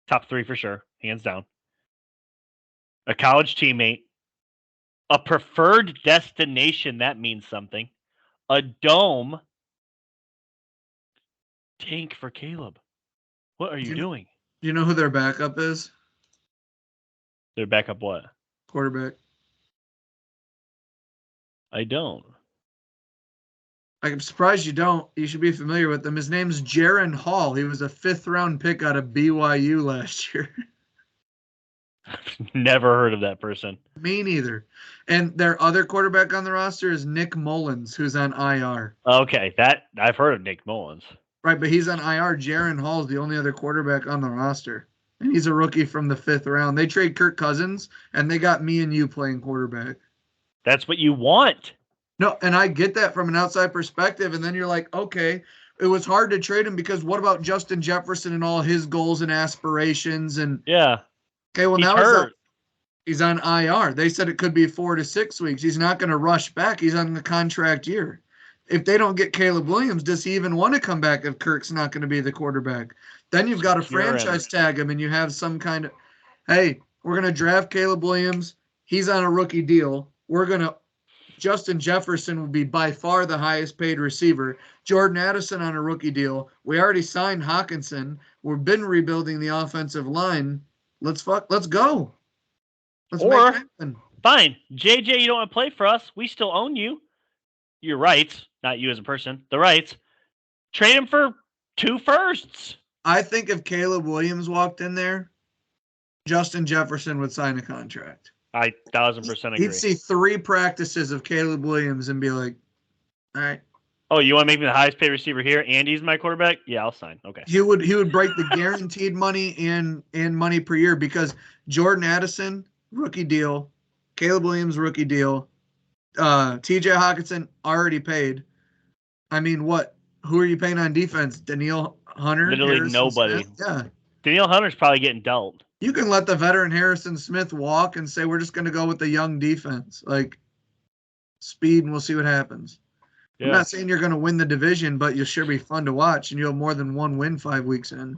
top 3 for sure, hands down, a college teammate, a preferred destination, that means something, a dome. Tank for Caleb. What are you doing? Do you know who their backup is? Their backup what? Quarterback. I don't. I'm surprised you don't. You should be familiar with him. His name's Jaron Hall. He was a 5th-round pick out of BYU last year. Never heard of that person. Me neither. And their other quarterback on the roster is Nick Mullins, who's on IR. Okay, that I've heard of Nick Mullins. Right, but he's on IR. Jaron Hall's the only other quarterback on the roster. And he's a rookie from the 5th round. They trade Kirk Cousins, and they got me and you playing quarterback. That's what you want. No, and I get that from an outside perspective. And then you're like, okay, it was hard to trade him because what about Justin Jefferson and all his goals and aspirations? And Yeah. okay, well, He's now hurt. he's on IR. They said it could be 4 to 6 weeks. He's not going to rush back. He's on the contract year. If they don't get Caleb Williams, does he even want to come back if Kirk's not going to be the quarterback? Then you've got to franchise tag him, and you have some kind of, hey, we're going to draft Caleb Williams. He's on a rookie deal. Justin Jefferson will be by far the highest paid receiver. Jordan Addison on a rookie deal. We already signed Hawkinson. We've been rebuilding the offensive line. Let's go. Let's make it happen. Fine. JJ, you don't want to play for us. We still own you. Your rights, not you as a person, the rights. Trade him for 2 firsts. I think if Caleb Williams walked in there, Justin Jefferson would sign a contract. I 1000% agree. He'd see 3 practices of Caleb Williams and be like, all right. Oh, you want to make me the highest paid receiver here and he's my quarterback? Yeah, I'll sign. Okay. He would break the guaranteed money and money per year because Jordan Addison, rookie deal. Caleb Williams, rookie deal. TJ Hawkinson, already paid. I mean, what? Who are you paying on defense? Danielle Hunter? Literally Harrison nobody. Smith? Yeah. Danielle Hunter's probably getting dealt. You can let the veteran Harrison Smith walk and say, we're just going to go with the young defense. Like, speed, and we'll see what happens. Yeah. I'm not saying you're going to win the division, but you'll sure be fun to watch, and you'll have more than one win 5 weeks in.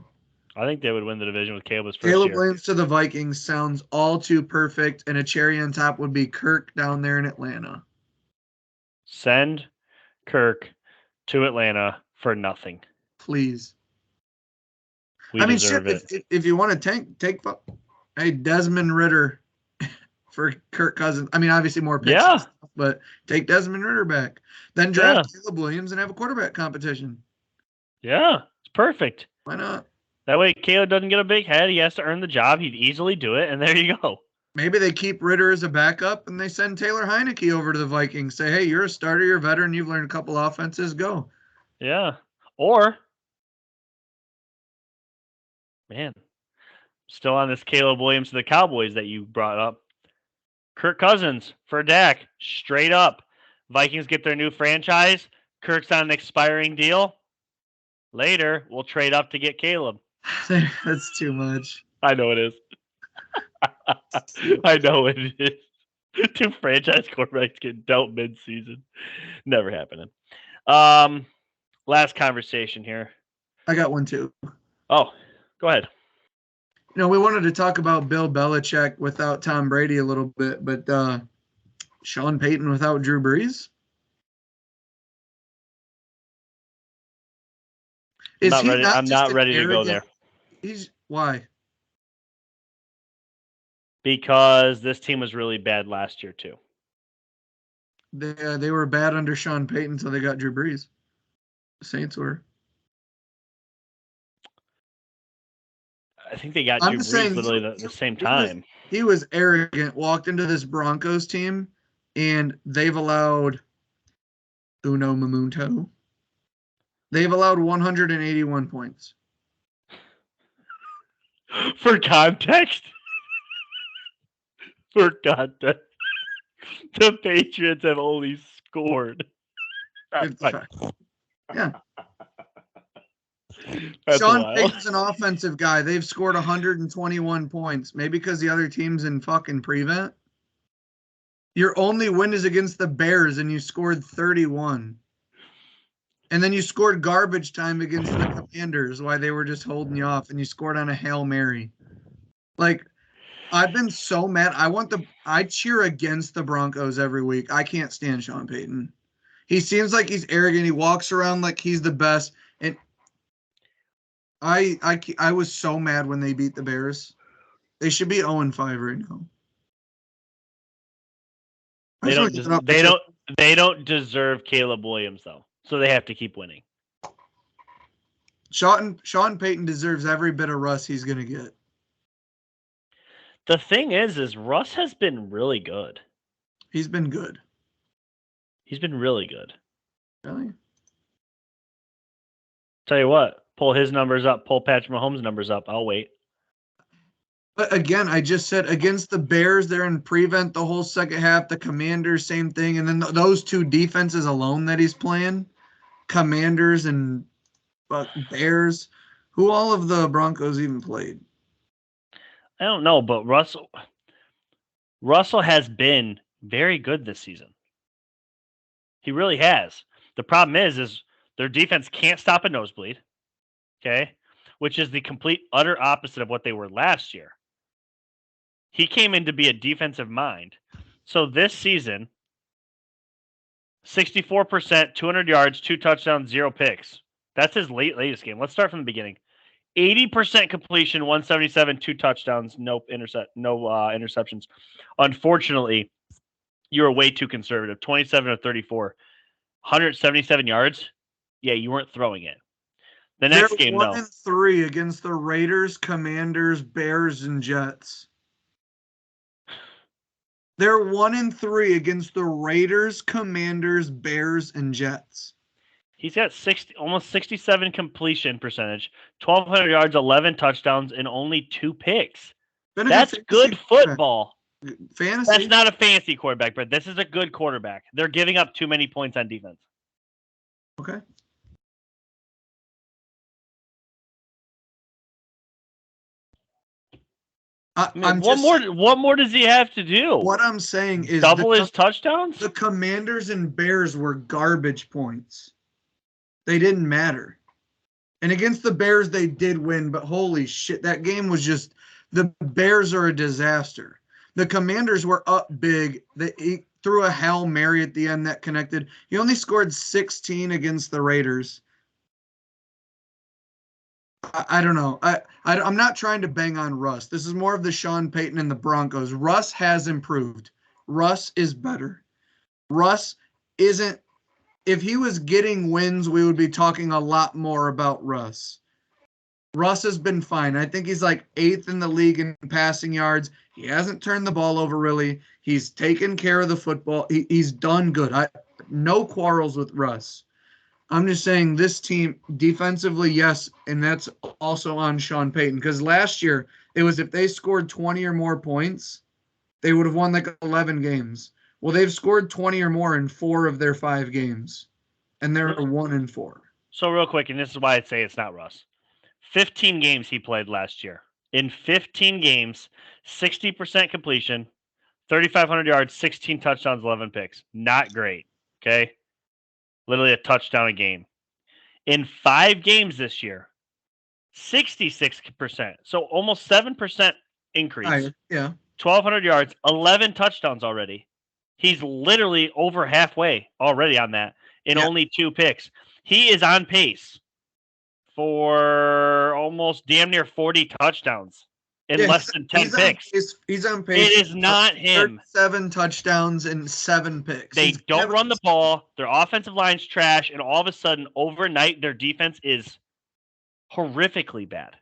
I think they would win the division with Caleb's first Caleb year. Williams to the Vikings sounds all too perfect, and a cherry on top would be Kirk down there in Atlanta. Send Kirk to Atlanta for nothing. Please. We deserve if you want to take Desmond Ridder for Kirk Cousins. I mean, obviously more picks, stuff, but take Desmond Ridder back. Then draft Caleb Williams and have a quarterback competition. Yeah, it's perfect. Why not? That way Caleb doesn't get a big head. He has to earn the job. He'd easily do it, and there you go. Maybe they keep Ridder as a backup, and they send Taylor Heineke over to the Vikings. Say, hey, you're a starter, you're a veteran, you've learned a couple offenses, go. Yeah. Or, man, still on this Caleb Williams to the Cowboys that you brought up. Kirk Cousins for Dak, straight up. Vikings get their new franchise. Kirk's on an expiring deal. Later, we'll trade up to get Caleb. That's too much. I know it is. I know it is. 2 franchise quarterbacks get dealt mid-season. Never happening. Last conversation here. I got one too. Oh, go ahead. You know, we wanted to talk about Bill Belichick without Tom Brady a little bit, but Sean Payton without Drew Brees? I'm not ready to go there. Why? Because this team was really bad last year too. They were bad under Sean Payton until they got Drew Brees. The Saints were. I think they got Drew Brees literally the same time. He was arrogant, walked into this Broncos team, and they've allowed Uno Mamunto. They've allowed 181 points. For context, the Patriots have only scored. Yeah. That's Sean Payton's an offensive guy. They've scored 121 points. Maybe because the other team's in fucking prevent. Your only win is against the Bears, and you scored 31. And then you scored garbage time against the Commanders while they were just holding you off, and you scored on a Hail Mary. Like, I've been so mad. I cheer against the Broncos every week. I can't stand Sean Payton. He seems like he's arrogant. He walks around like he's the best. And I was so mad when they beat the Bears. They should be 0-5 right now. They don't deserve Caleb Williams though. So they have to keep winning. Sean Payton deserves every bit of Russ he's going to get. The thing is Russ has been really good. He's been good. He's been really good. Really? Tell you what, pull his numbers up, pull Patrick Mahomes' numbers up. I'll wait. But again, I just said against the Bears, they're in prevent the whole second half. The Commanders, same thing. And then those two defenses alone that he's playing, Commanders and Bears, who all of the Broncos even played. I don't know, but Russell has been very good this season. He really has. The problem is their defense can't stop a nosebleed. Okay, which is the complete utter opposite of what they were last year. He came in to be a defensive mind. So this season, 64%, 200 yards, 2 touchdowns, 0 picks. That's his latest game. Let's start from the beginning. 80% completion, 177, 2 touchdowns, no interceptions. Unfortunately, you were way too conservative. 27 of 34, 177 yards. Yeah, you weren't throwing it. The next They're game, 1-3 against the Raiders, Commanders, Bears, and Jets. They're 1-3 against the Raiders, Commanders, Bears, and Jets. He's got almost 67 completion percentage, 1,200 yards, 11 touchdowns, and only 2 picks. That's good football. Fantasy. That's not a fantasy quarterback, but this is a good quarterback. They're giving up too many points on defense. Okay. What more does he have to do? What I'm saying is double his touchdowns? The Commanders and Bears were garbage points. They didn't matter. And against the Bears, they did win, but holy shit, that game was just, the Bears are a disaster. The Commanders were up big. He threw a Hail Mary at the end that connected. He only scored 16 against the Raiders. I don't know. I'm not trying to bang on Russ. This is more of the Sean Payton and the Broncos. Russ has improved. Russ is better. Russ isn't. If he was getting wins, we would be talking a lot more about Russ. Russ has been fine. I think he's like 8th in the league in passing yards. He hasn't turned the ball over really. He's taken care of the football. He's done good. No quarrels with Russ. I'm just saying this team defensively, yes, and that's also on Sean Payton. Because last year, it was if they scored 20 or more points, they would have won like 11 games. Well, they've scored 20 or more in 4 of their 5 games, and they're 1-4. So real quick, and this is why I'd say it's not Russ. 15 games he played last year. In 15 games, 60% completion, 3,500 yards, 16 touchdowns, 11 picks. Not great, okay? Literally a touchdown a game. In 5 games this year, 66%. So almost 7% increase. Yeah. 1,200 yards, 11 touchdowns already. He's literally over halfway already on that in only 2 picks. He is on pace for almost damn near 40 touchdowns in less than 10 picks. He's on pace. It is not him. 7 touchdowns and 7 picks. They don't run the ball. Their offensive line's trash, and all of a sudden, overnight, their defense is horrifically bad.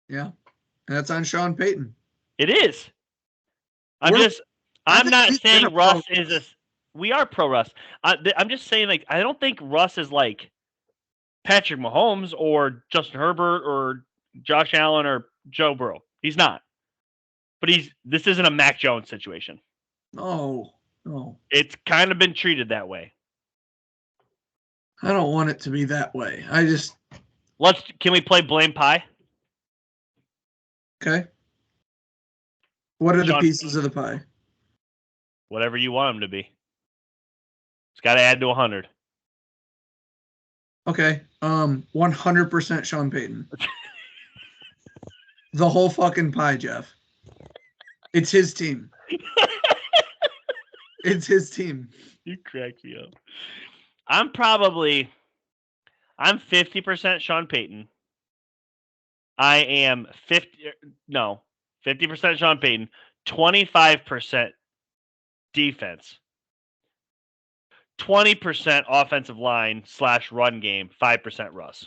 Yeah, and that's on Sean Payton. It is. I'm not saying Russ is a. We are pro Russ. I'm just saying, like, I don't think Russ is like Patrick Mahomes or Justin Herbert or Josh Allen or Joe Burrow. He's not. But this isn't a Mac Jones situation. No. It's kind of been treated that way. I don't want it to be that way. Can we play Blame Pie? Okay. What are the pieces of the pie? Whatever you want them to be. It's got to add to 100. Okay. 100% Sean Payton. The whole fucking pie, Jeff. It's his team. It's his team. You crack me up. I'm 50% Sean Payton. I am 50% Sean Payton, 25% defense, 20% offensive line / run game, 5% Russ.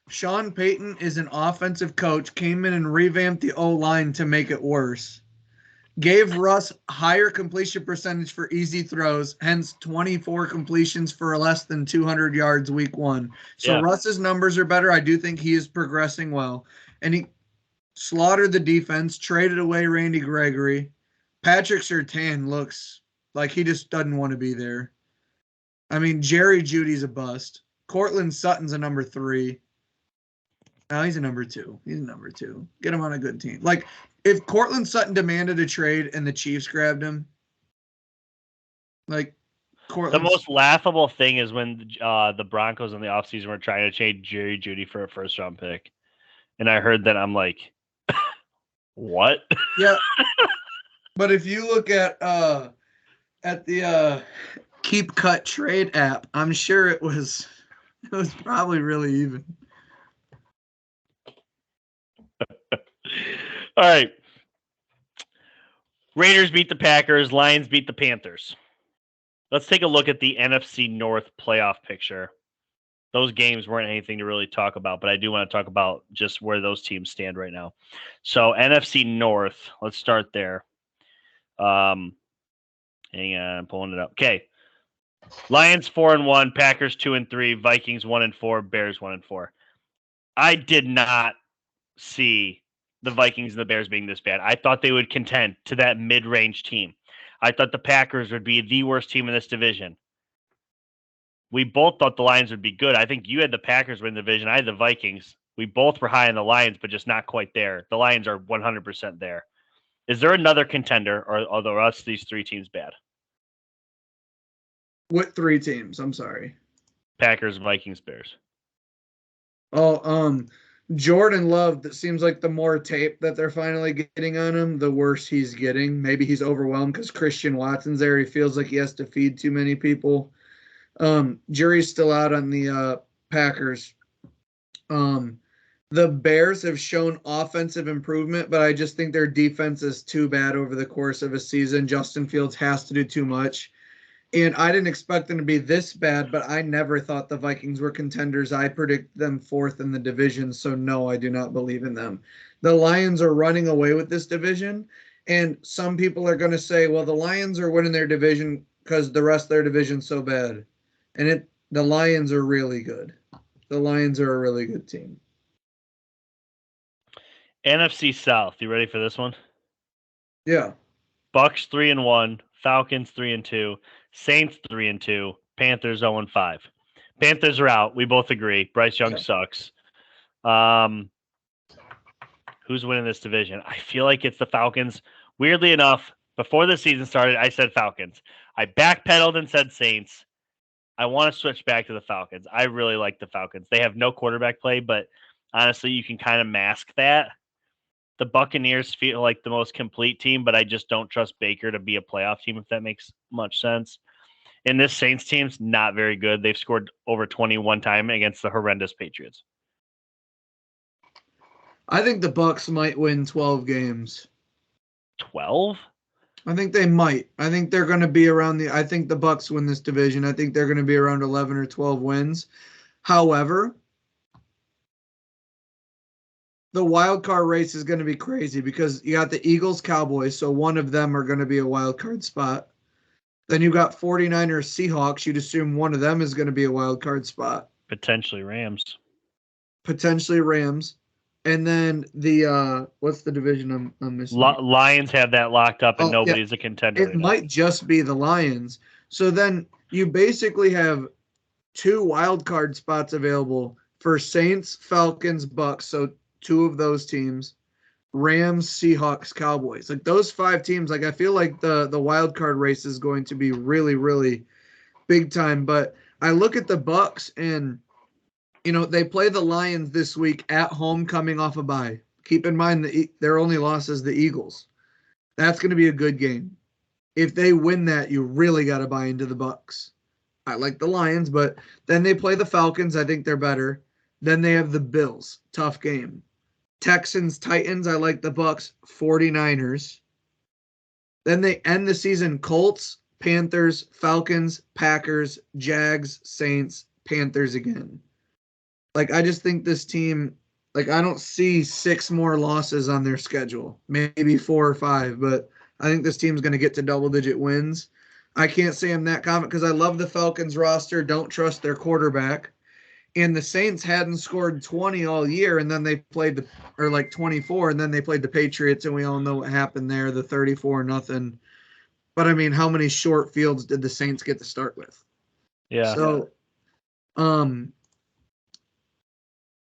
Sean Payton is an offensive coach, came in and revamped the O-line to make it worse. Gave Russ higher completion percentage for easy throws, hence 24 completions for less than 200 yards week 1. So Russ's numbers are better. I do think he is progressing well. And slaughtered the defense, traded away Randy Gregory. Patrick Surtain looks like he just doesn't want to be there. I mean, Jerry Judy's a bust. Cortland Sutton's a number 3. No, he's a number 2. He's a number 2. Get him on a good team. Like, if Cortland Sutton demanded a trade and the Chiefs grabbed him, like, The most laughable thing is when the Broncos in the offseason were trying to trade Jerry Judy for a first-round pick. And I heard that, I'm like, what? Yeah. But if you look at the Keep Cut Trade app, I'm sure it was probably really even. All right. Raiders beat the Packers. Lions beat the Panthers. Let's take a look at the NFC North playoff picture. Those games weren't anything to really talk about, but I do want to talk about just where those teams stand right now. So NFC North, let's start there. Hang on, I'm pulling it up. Okay. Lions 4-1, Packers 2-3, Vikings 1-4, Bears 1-4. I did not see the Vikings and the Bears being this bad. I thought they would contend to that mid-range team. I thought the Packers would be the worst team in this division. We both thought the Lions would be good. I think you had the Packers win the division. I had the Vikings. We both were high on the Lions, but just not quite there. The Lions are 100% there. Is there another contender, or are the rest of these 3 teams bad? What 3 teams? I'm sorry. Packers, Vikings, Bears. Oh, Jordan Love, that seems like the more tape that they're finally getting on him, the worse he's getting. Maybe he's overwhelmed because Christian Watson's there. He feels like he has to feed too many people. Jury's still out on the Packers. The Bears have shown offensive improvement, but I just think their defense is too bad over the course of a season. Justin Fields has to do too much. And I didn't expect them to be this bad, but I never thought the Vikings were contenders. I predict them 4th in the division, so no, I do not believe in them. The Lions are running away with this division, and some people are going to say, well, the Lions are winning their division because the rest of their division's so bad. And the Lions are really good. The Lions are a really good team. NFC South, you ready for this one? Yeah. Bucks 3-1, Falcons 3-2, Saints 3-2, Panthers 0-5. Panthers are out. We both agree. Bryce Young sucks. Who's winning this division? I feel like it's the Falcons. Weirdly enough, before the season started, I said Falcons. I backpedaled and said Saints. I want to switch back to the Falcons. I really like the Falcons. They have no quarterback play, but honestly, you can kind of mask that. The Buccaneers feel like the most complete team, but I just don't trust Baker to be a playoff team, if that makes much sense. And this Saints team's not very good. They've scored over 21 times against the horrendous Patriots. I think the Bucks might win 12 games. 12? I think they might. I think they're going to be around I think the Bucks win this division. I think they're going to be around 11 or 12 wins. However, the wild card race is going to be crazy because you got the Eagles, Cowboys, so one of them are going to be a wild card spot. Then you got 49ers, Seahawks. You'd assume one of them is going to be a wild card spot. Potentially Rams. And then the what's the division I'm missing? Lions have that locked up, and nobody's a contender. It might just be the Lions. So then you basically have 2 wild card spots available for Saints, Falcons, Bucks. So 2 of those teams, Rams, Seahawks, Cowboys. Like those 5 teams, like I feel like the wild card race is going to be really, really big time. But I look at the Bucks and, they play the Lions this week at home coming off a bye. Keep in mind their only loss is the Eagles. That's going to be a good game. If they win that, you really got to buy into the Bucks. I like the Lions, but then they play the Falcons. I think they're better. Then they have the Bills. Tough game. Texans, Titans, I like the Bucks, 49ers. Then they end the season Colts, Panthers, Falcons, Packers, Jags, Saints, Panthers again. Like, I just think this team, like, I don't see 6 more losses on their schedule. Maybe 4 or 5, but I think this team's going to get to double-digit wins. I can't say I'm that confident because I love the Falcons roster, don't trust their quarterback. And the Saints hadn't scored 20 all year, and then they played or like 24, and then they played the Patriots, and we all know what happened there, the 34-0. But I mean, how many short fields did the Saints get to start with? Yeah. So,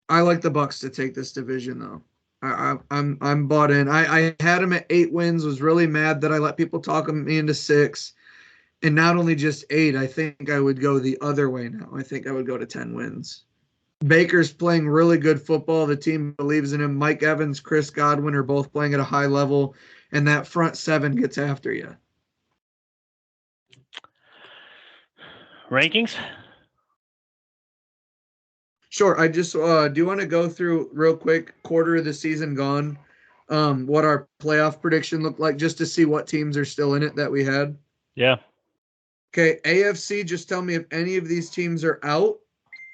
I like the Bucs to take this division though. I'm bought in. I had them at 8 wins. Was really mad that I let people talk me into 6, and not only just 8. I think I would go the other way now. I think I would go to 10 wins. Baker's playing really good football. The team believes in him. Mike Evans, Chris Godwin are both playing at a high level, and that front 7 gets after you. Rankings? Sure. I just do you want to go through real quick, quarter of the season gone, what our playoff prediction looked like, just to see what teams are still in it that we had? Yeah. Okay, AFC, just tell me if any of these teams are out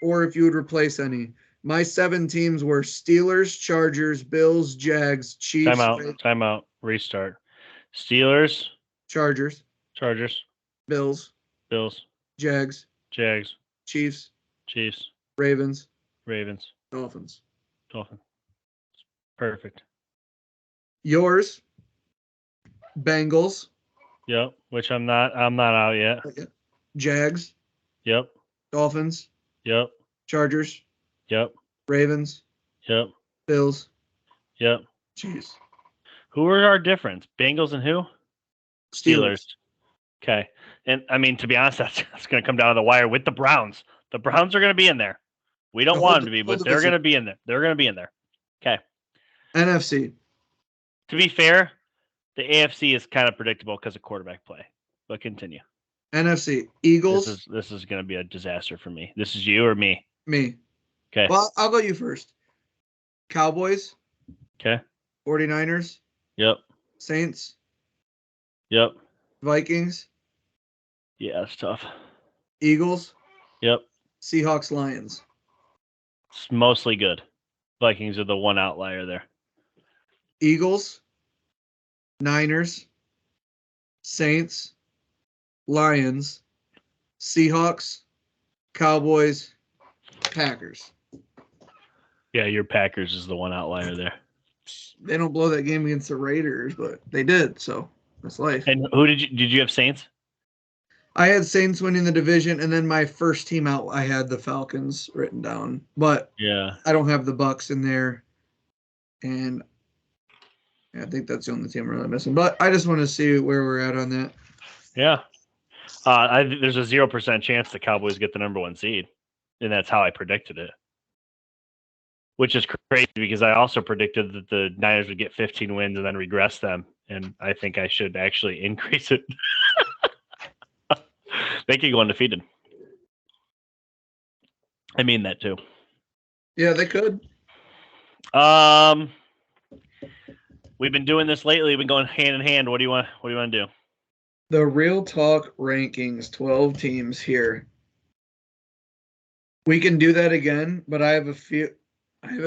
or if you would replace any. My 7 teams were Steelers, Chargers, Bills, Jags, Chiefs, Timeout. Restart. Steelers, Chargers, Chargers, Bills, Bills, Jags, Jags, Chiefs, Chiefs, Ravens, Ravens, Dolphins. Dolphins. Perfect. Yours, Bengals, Yep. Which I'm not out yet. Jags, Yep. Dolphins, Yep. Chargers, Yep. Ravens, Yep. Bills, Yep. Chiefs, Who are our difference? Bengals and who? Steelers. Okay. And I mean, to be honest, that's going to come down to the wire with the Browns. The Browns are going to be in there. We don't want them to be, but they're going to be in there. They're going to be in there. Okay. NFC. To be fair, the AFC is kind of predictable because of quarterback play. But continue. NFC. Eagles. This is going to be a disaster for me. This is you or me? Me. Okay. Well, I'll go you first. Cowboys. Okay. 49ers. Yep. Saints. Yep. Vikings. Yeah, it's tough. Eagles. Yep. Seahawks, Lions. It's mostly good. Vikings are the one outlier there. Eagles. Niners. Saints. Lions. Seahawks. Cowboys. Packers. Yeah, your Packers is the one outlier there. They don't blow that game against the Raiders, but they did, so that's life. And who did you have Saints? I had Saints winning the division, and then my first team out, I had the Falcons written down, but yeah, I don't have the Bucs in there, and I think that's the only team I'm really missing. But I just want to see where we're at on that. Yeah, there's a 0% chance the Cowboys get the number 1 seed, and that's how I predicted it. Which is crazy because I also predicted that the Niners would get 15 wins and then regress them, and I think I should actually increase it. They could go undefeated. I mean that too. Yeah, they could. We've been doing this lately. We've been going hand in hand. What do you want to do? The Real Talk rankings, 12 teams here. We can do that again, but I have a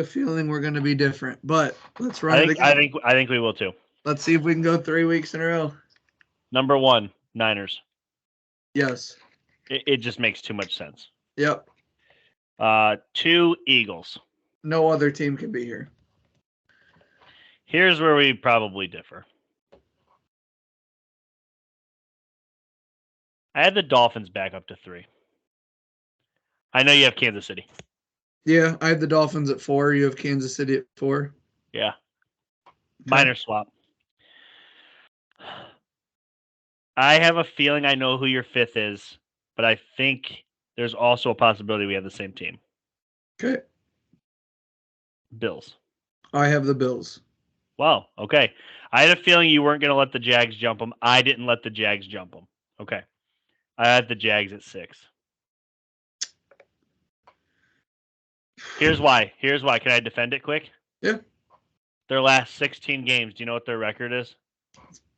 feeling we're going to be different. But let's run it again. I think we will too. Let's see if we can go 3 weeks in a row. Number 1, Niners. Yes. It just makes too much sense. Yep. 2, Eagles. No other team can be here. Here's where we probably differ. I had the Dolphins back up to 3. I know you have Kansas City. Yeah, I have the Dolphins at 4. You have Kansas City at 4. Yeah. Minor swap. I have a feeling I know who your 5th is, but I think there's also a possibility we have the same team. Okay. Bills. I have the Bills. Wow. Okay. I had a feeling you weren't going to let the Jags jump them. I didn't let the Jags jump them. Okay. I had the Jags at 6. Here's why. Can I defend it quick? Yeah. Their last 16 games. Do you know what their record is?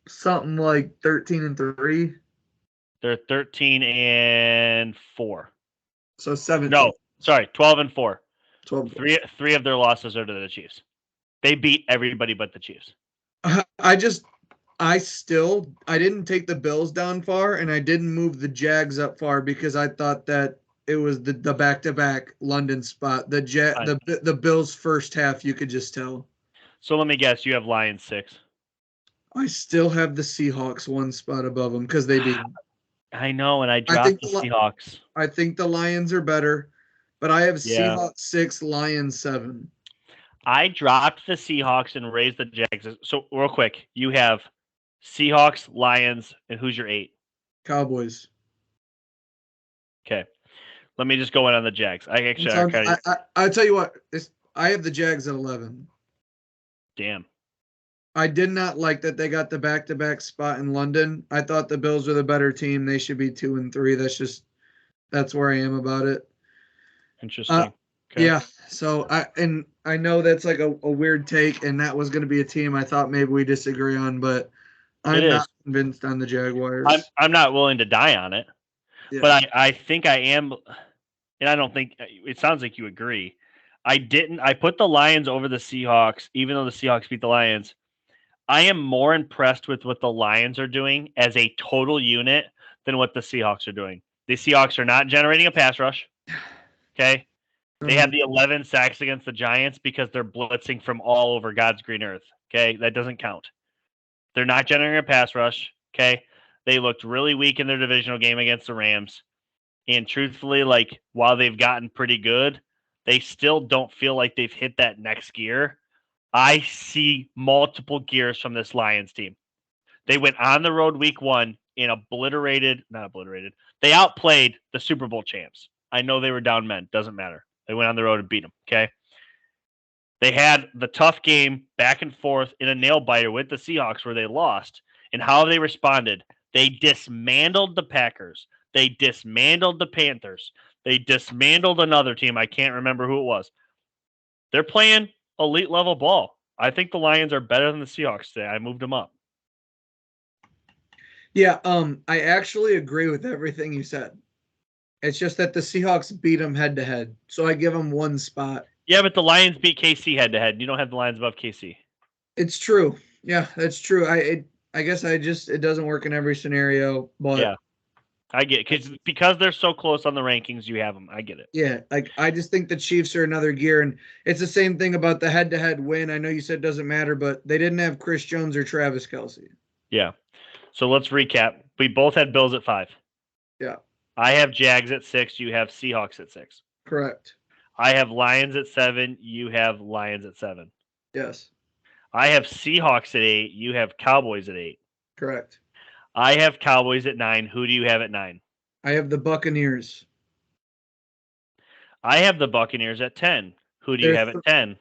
Something like 13-3. They're 13-4. So 17. No, sorry, 12-4. 12. Three of their losses are to the Chiefs. They beat everybody but the Chiefs. I didn't take the Bills down far, and I didn't move the Jags up far because I thought that the back-to-back London spot. The Bills first half, you could just tell. So let me guess, you have Lions 6. I still have the Seahawks one spot above them because they beat them. I know, and I I dropped think the Seahawks. I think the Lions are better, but I have Yeah. Seahawks 6, Lions 7. I dropped the Seahawks and raised the Jags. So real quick, you have Seahawks, Lions, and who's your 8? Cowboys. Okay. Let me just go in on the Jags. I'll tell you what. I have the Jags at 11. Damn. I did not like that they got the back-to-back spot in London. I thought the Bills were the better team. They should be 2 and 3. That's where I am about it. Interesting. Okay. Yeah. So I know that's like a weird take, and that was going to be a team I thought maybe we disagree on, but I'm not convinced on the Jaguars. I'm not willing to die on it, but I think I am, and I don't think it sounds like you agree. I put the Lions over the Seahawks, even though the Seahawks beat the Lions. I am more impressed with what the Lions are doing as a total unit than what the Seahawks are doing. The Seahawks are not generating a pass rush. Okay. They have the 11 sacks against the Giants because they're blitzing from all over God's green earth. Okay. That doesn't count. They're not generating a pass rush. Okay. They looked really weak in their divisional game against the Rams. And truthfully, like, while they've gotten pretty good, they still don't feel like they've hit that next gear. I see multiple gears from this Lions team. They went on the road week 1 and not obliterated. They outplayed the Super Bowl champs. I know they were down men. Doesn't matter. They went on the road and beat them. Okay. They had the tough game back and forth in a nail biter with the Seahawks where they lost. And how they responded. They dismantled the Packers. They dismantled the Panthers. They dismantled another team. I can't remember who it was. They're playing elite level ball. I think the Lions are better than the Seahawks today. I moved them up. Yeah, I actually agree with everything you said. It's just that the Seahawks beat them head to head, so I give them one spot. Yeah, but the Lions beat KC head to head. You don't have the Lions above KC. It's true. Yeah, that's true. I guess it doesn't work in every scenario, but yeah, I get it because they're so close on the rankings. You have them. I get it. Yeah, like I just think the Chiefs are another gear, and it's the same thing about the head-to-head win. I know you said it doesn't matter, but they didn't have Chris Jones or Travis Kelce. Yeah. So let's recap. We both had Bills at 5. Yeah. I have Jags at 6. You have Seahawks at 6. Correct. I have Lions at 7. You have Lions at 7. Yes. I have Seahawks at 8. You have Cowboys at 8. Correct. I have Cowboys at 9. Who do you have at 9? I have the Buccaneers. I have the Buccaneers at 10. Who do you have at 10?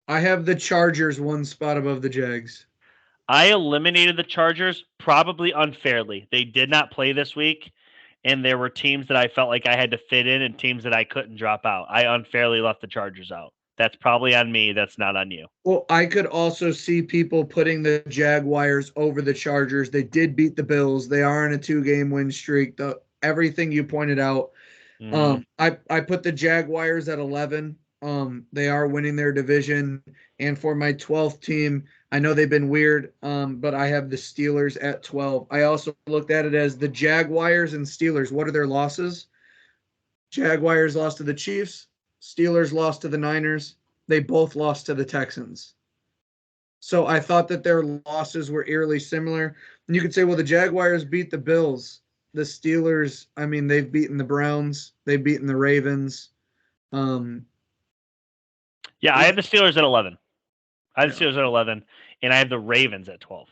I have the Chargers one spot above the Jags. I eliminated the Chargers probably unfairly. They did not play this week, and there were teams that I felt like I had to fit in and teams that I couldn't drop out. I unfairly left the Chargers out. That's probably on me. That's not on you. Well, I could also see people putting the Jaguars over the Chargers. They did beat the Bills. They are in a 2-game win streak. Everything you pointed out. I put the Jaguars at 11. They are winning their division. And for my 12th team, I know they've been weird, but I have the Steelers at 12. I also looked at it as the Jaguars and Steelers. What are their losses? Jaguars lost to the Chiefs. Steelers lost to the Niners. They both lost to the Texans. So I thought that their losses were eerily similar. And you could say, well, the Jaguars beat the Bills. The Steelers, I mean, they've beaten the Browns. They've beaten the Ravens. Yeah, I have the Steelers at 11. I have the Steelers at 11, and I have the Ravens at 12.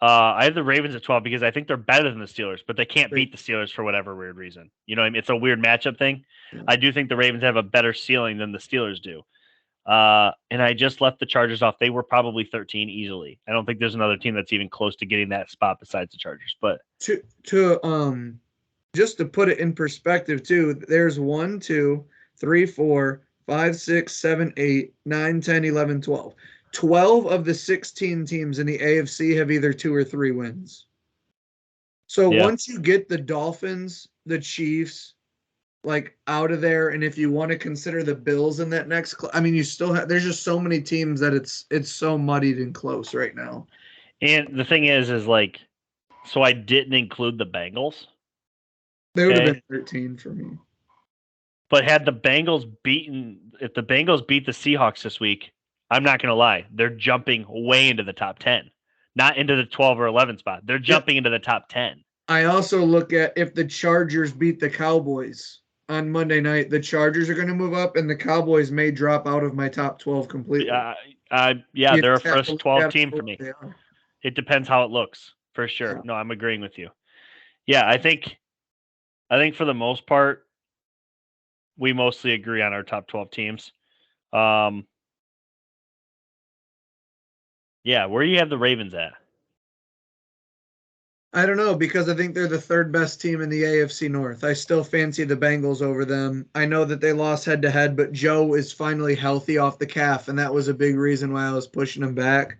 I have the Ravens at 12 because I think they're better than the Steelers, but they can't beat the Steelers for whatever weird reason. You know what I mean? It's a weird matchup thing. Yeah. I do think the Ravens have a better ceiling than the Steelers do. And I just left the Chargers off. They were probably 13 easily. I don't think there's another team that's even close to getting that spot besides the Chargers. But just to put it in perspective too, there's 1, 2, 3, 4, 5, 6, 7, 8, 9, 10, 11, 12. 12 of the 16 teams in the AFC have either 2 or 3 wins. So once you get the Dolphins, the Chiefs, like out of there, and if you want to consider the Bills in that next, I mean, you still have. There's just so many teams that it's so muddied and close right now. And the thing is like, so I didn't include the Bengals. They would have Okay. been 13 for me. But if the Bengals beat the Seahawks this week, I'm not going to lie. They're jumping way into the top 10, not into the 12 or 11 spot. They're jumping into the top 10. I also look at if the Chargers beat the Cowboys on Monday night, the Chargers are going to move up, and the Cowboys may drop out of my top 12 completely. Yeah, You they're a just have to first look 12 at them team for for what me. they are. It depends how it looks, for sure. Yeah. No, I'm agreeing with you. Yeah, I think for the most part, we mostly agree on our top 12 teams. Yeah, where do you have the Ravens at? I don't know because I think they're the third best team in the AFC North. I still fancy the Bengals over them. I know that they lost head to head, but Joe is finally healthy off the calf, and that was a big reason why I was pushing him back.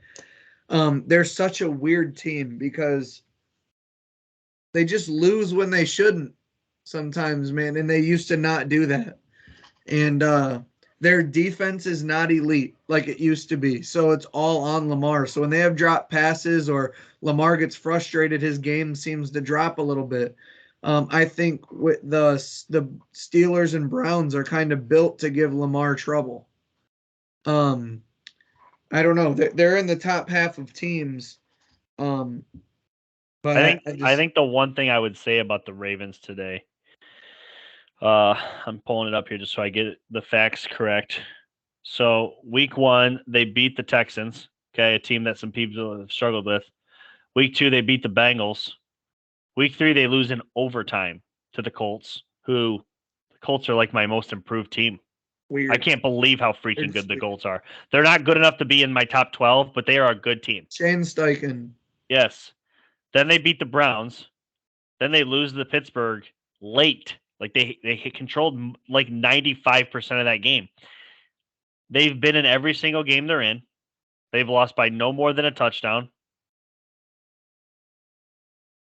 They're such a weird team because they just lose when they shouldn't sometimes, man, and they used to not do that. And their defense is not elite like it used to be. So it's all on Lamar. So when they have dropped passes or Lamar gets frustrated, his game seems to drop a little bit. I think with the Steelers and Browns are kind of built to give Lamar trouble. Um, I don't know. They're in the top half of teams. Um, but I I just think the one thing I would say about the Ravens today, I'm pulling it up here just so I get the facts correct. So week 1, they beat the Texans, okay, a team that some people have struggled with. Week 2, they beat the Bengals. Week 3, they lose in overtime to the Colts, who the Colts are like my most improved team. I weird. can't believe how freaking good the Colts are. They're not good enough to be in my top 12, but they are a good team. Shane Steichen. Yes. Then they beat the Browns. Then they lose to Pittsburgh late. Like they controlled like 95% of that game. They've been in every single game they're in. They've lost by no more than a touchdown.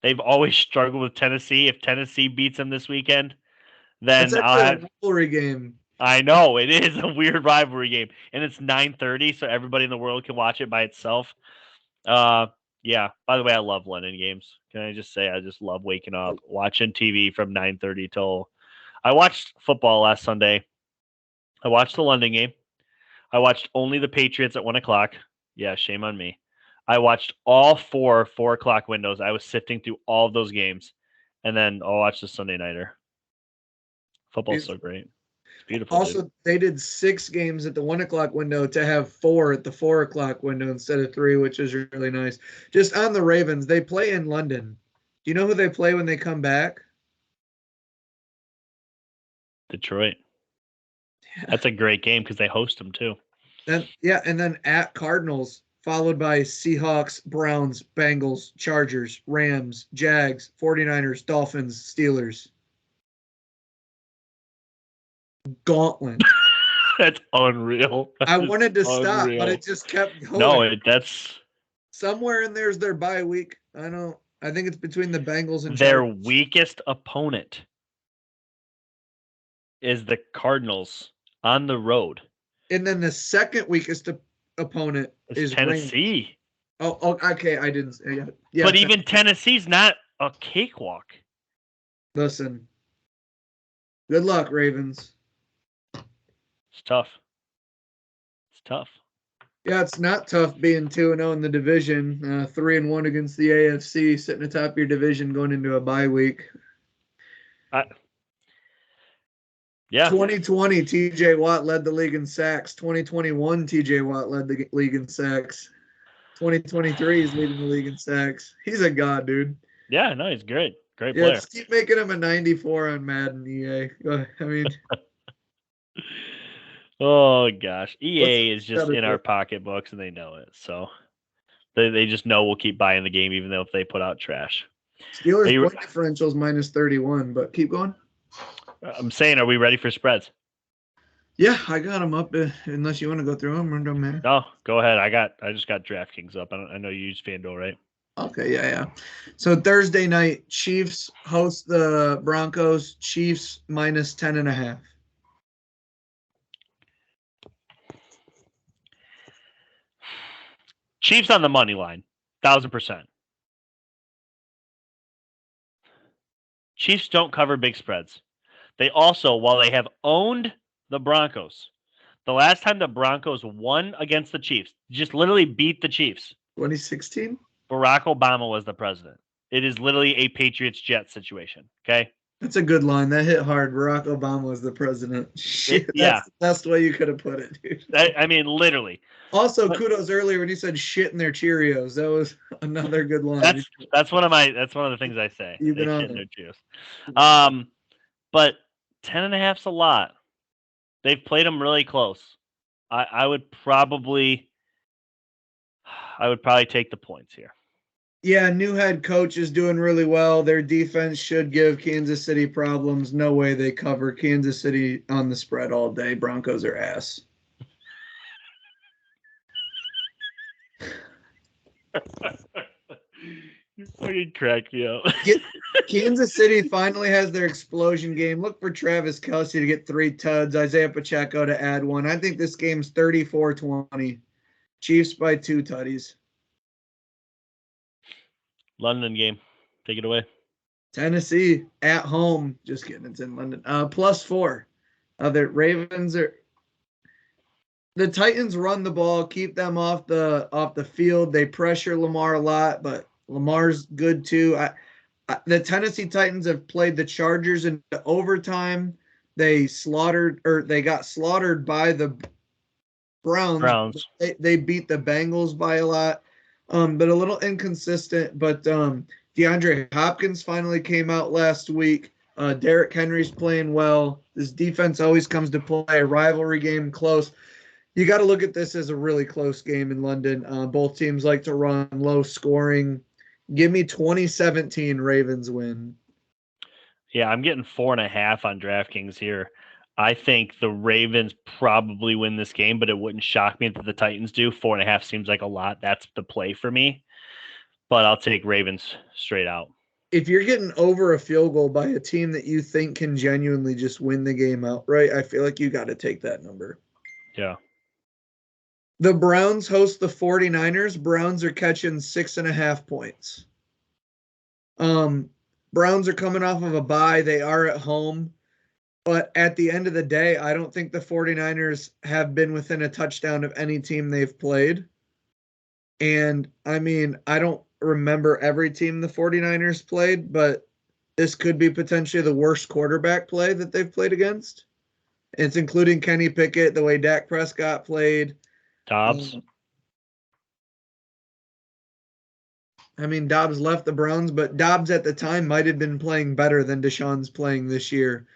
They've always struggled with Tennessee. If Tennessee beats them this weekend, That's then actually a rivalry game. I know it is a weird rivalry game, and it's 9:30, so everybody in the world can watch it by itself. Uh, yeah. By the way, I love London games. Can I just say I just love waking up, watching TV from 9:30 till. I watched football last Sunday. I watched the London game. I watched only the Patriots at 1 o'clock. Yeah, shame on me. I watched all 4 o'clock windows. I was sifting through all of those games, and then I'll watch the Sunday nighter. Football's so great. It's beautiful, dude. Also, they did 6 games at the 1 o'clock window to have 4 at the 4 o'clock window instead of 3, which is really nice. Just on the Ravens, they play in London. Do you know who they play when they come back? Detroit. That's a great game because they host them too. And then at Cardinals, followed by Seahawks, Browns, Bengals, Chargers, Rams, Jags, 49ers, Dolphins, Steelers. Gauntlet. That's unreal. I wanted to stop, but it just kept going. No, that's somewhere in there's their bye week. I think it's between the Bengals and their Chargers. weakest opponent is the Cardinals on the road. And then the second weakest opponent is Tennessee. Rams. Oh, okay. I didn't say yeah. But even Tennessee's not a cakewalk. Listen. Good luck, Ravens. It's tough. It's tough. Yeah, it's not tough being 2-0 in the division. 3-1 against the AFC, sitting atop your division going into a bye week. Yeah. 2020, TJ Watt led the league in sacks. 2021, TJ Watt led the league in sacks. 2023 is leading the league in sacks. He's a god, dude. Yeah, no, he's great. Great Yeah, player. just keep making him a 94 on Madden EA. I mean, oh gosh, EA is just in our pocketbooks and they know it. So they just know we'll keep buying the game even though if they put out trash. Steelers point differential is minus 31, but keep going. I'm saying, are we ready for spreads? Yeah, I got them up. Unless you want to go through them, or don't matter. No, go ahead. I just got DraftKings up. I know you use FanDuel, right? Okay, yeah. So Thursday night, Chiefs host the Broncos. Chiefs minus 10.5. Chiefs on the money line, 1,000%. Chiefs don't cover big spreads. They also, while they have owned the Broncos, the last time the Broncos won against the Chiefs, just literally beat the Chiefs, 2016? Barack Obama was the president. It is literally a Patriots-Jets situation, okay? That's a good line. That hit hard. Barack Obama was the president. Shit, Yeah. that's the best way you could have put it, dude. I mean, literally. Also, But kudos earlier when you said shit in their Cheerios. That was another good line. That's one of the things I say. You've They been shit on in it. their juice. But 10.5's a lot. They've played them really close. I would probably take the points here. Yeah, new head coach is doing really well. Their defense should give Kansas City problems. No way they cover Kansas City on the spread all day. Broncos are ass. You fucking crack me up. Kansas City finally has their explosion game. Look for Travis Kelce to get 3 tuds, Isaiah Pacheco to add 1. I think this game's 34-20. Chiefs by 2 tutties. London game. Take it away. Tennessee at home. Just kidding. It's in London. +4. The Ravens are. The Titans run the ball, keep them off the field. They pressure Lamar a lot, but Lamar's good too. The Tennessee Titans have played the Chargers into overtime. They got slaughtered by the Browns. They beat the Bengals by a lot, but a little inconsistent. But DeAndre Hopkins finally came out last week. Derrick Henry's playing well. This defense always comes to play. A rivalry game, close. You got to look at this as a really close game in London. Both teams like to run low scoring. Give me 2017 Ravens win. Yeah, I'm getting 4.5 on DraftKings here. I think the Ravens probably win this game, but it wouldn't shock me that the Titans do. 4.5 seems like a lot. That's the play for me. But I'll take Ravens straight out. If you're getting over a field goal by a team that you think can genuinely just win the game outright, I feel like you got to take that number. Yeah. The Browns host the 49ers. Browns are catching 6.5 points. Browns are coming off of a bye. They are at home. But at the end of the day, I don't think the 49ers have been within a touchdown of any team they've played. And, I mean, I don't remember every team the 49ers played, but this could be potentially the worst quarterback play that they've played against. It's including Kenny Pickett, the way Dak Prescott played. Dobbs. Dobbs left the Browns, but Dobbs at the time might have been playing better than Deshaun's playing this year.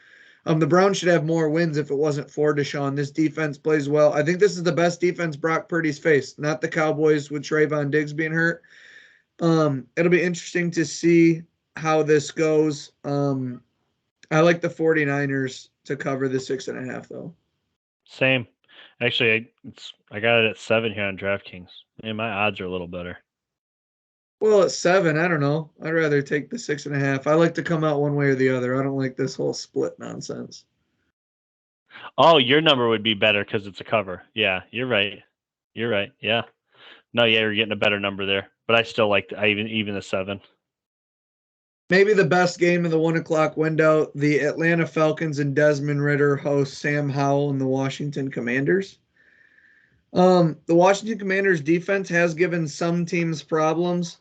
The Browns should have more wins if it wasn't for Deshaun. This defense plays well. I think this is the best defense Brock Purdy's faced, not the Cowboys with Trayvon Diggs being hurt. It'll be interesting to see how this goes. I like the 49ers to cover the 6.5, though. Same. Actually, I got it at 7 here on DraftKings. Man, my odds are a little better. Well, at 7, I don't know. I'd rather take the 6.5. I like to come out one way or the other. I don't like this whole split nonsense. Oh, your number would be better because it's a cover. Yeah, you're right. Yeah. No, yeah, you're getting a better number there. But I still like even the 7. Maybe the best game in the 1 o'clock window. The Atlanta Falcons and Desmond Ridder host Sam Howell and the Washington Commanders. The Washington Commanders defense has given some teams problems.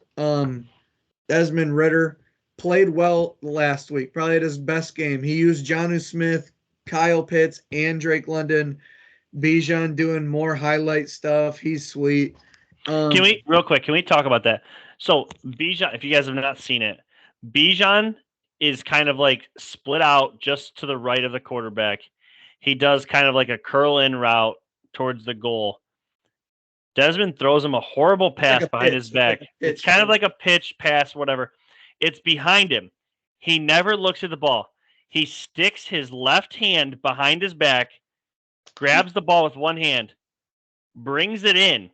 Desmond Ridder played well last week, probably at his best game. He used Jonnu Smith, Kyle Pitts, and Drake London. Bijan doing more highlight stuff. He's sweet. Can we talk about that? So Bijan, if you guys have not seen it, Bijan is kind of like split out just to the right of the quarterback. He does kind of like a curl in route towards the goal. Desmond throws him a horrible pass like behind his back. It's kind of like a pitch pass, whatever. It's behind him. He never looks at the ball. He sticks his left hand behind his back, grabs the ball with one hand, brings it in,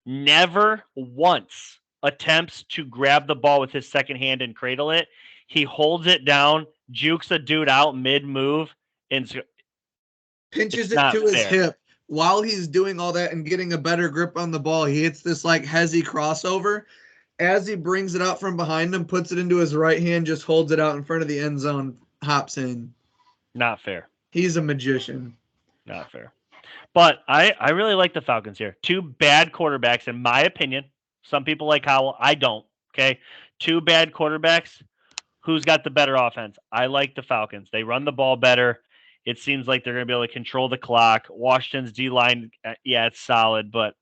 never once attempts to grab the ball with his second hand and cradle it. He holds it down, jukes a dude out mid-move, and pinches it to his hip. While he's doing all that and getting a better grip on the ball, he hits this like hezzy crossover, as he brings it out from behind him, puts it into his right hand, just holds it out in front of the end zone, hops in. Not fair. He's a magician. Not fair. But I really like the Falcons here. Two bad quarterbacks, in my opinion. Some people like Howell. I don't. Okay. Two bad quarterbacks. Who's got the better offense? I like the Falcons. They run the ball better. It seems like they're going to be able to control the clock. Washington's D line, yeah, it's solid, but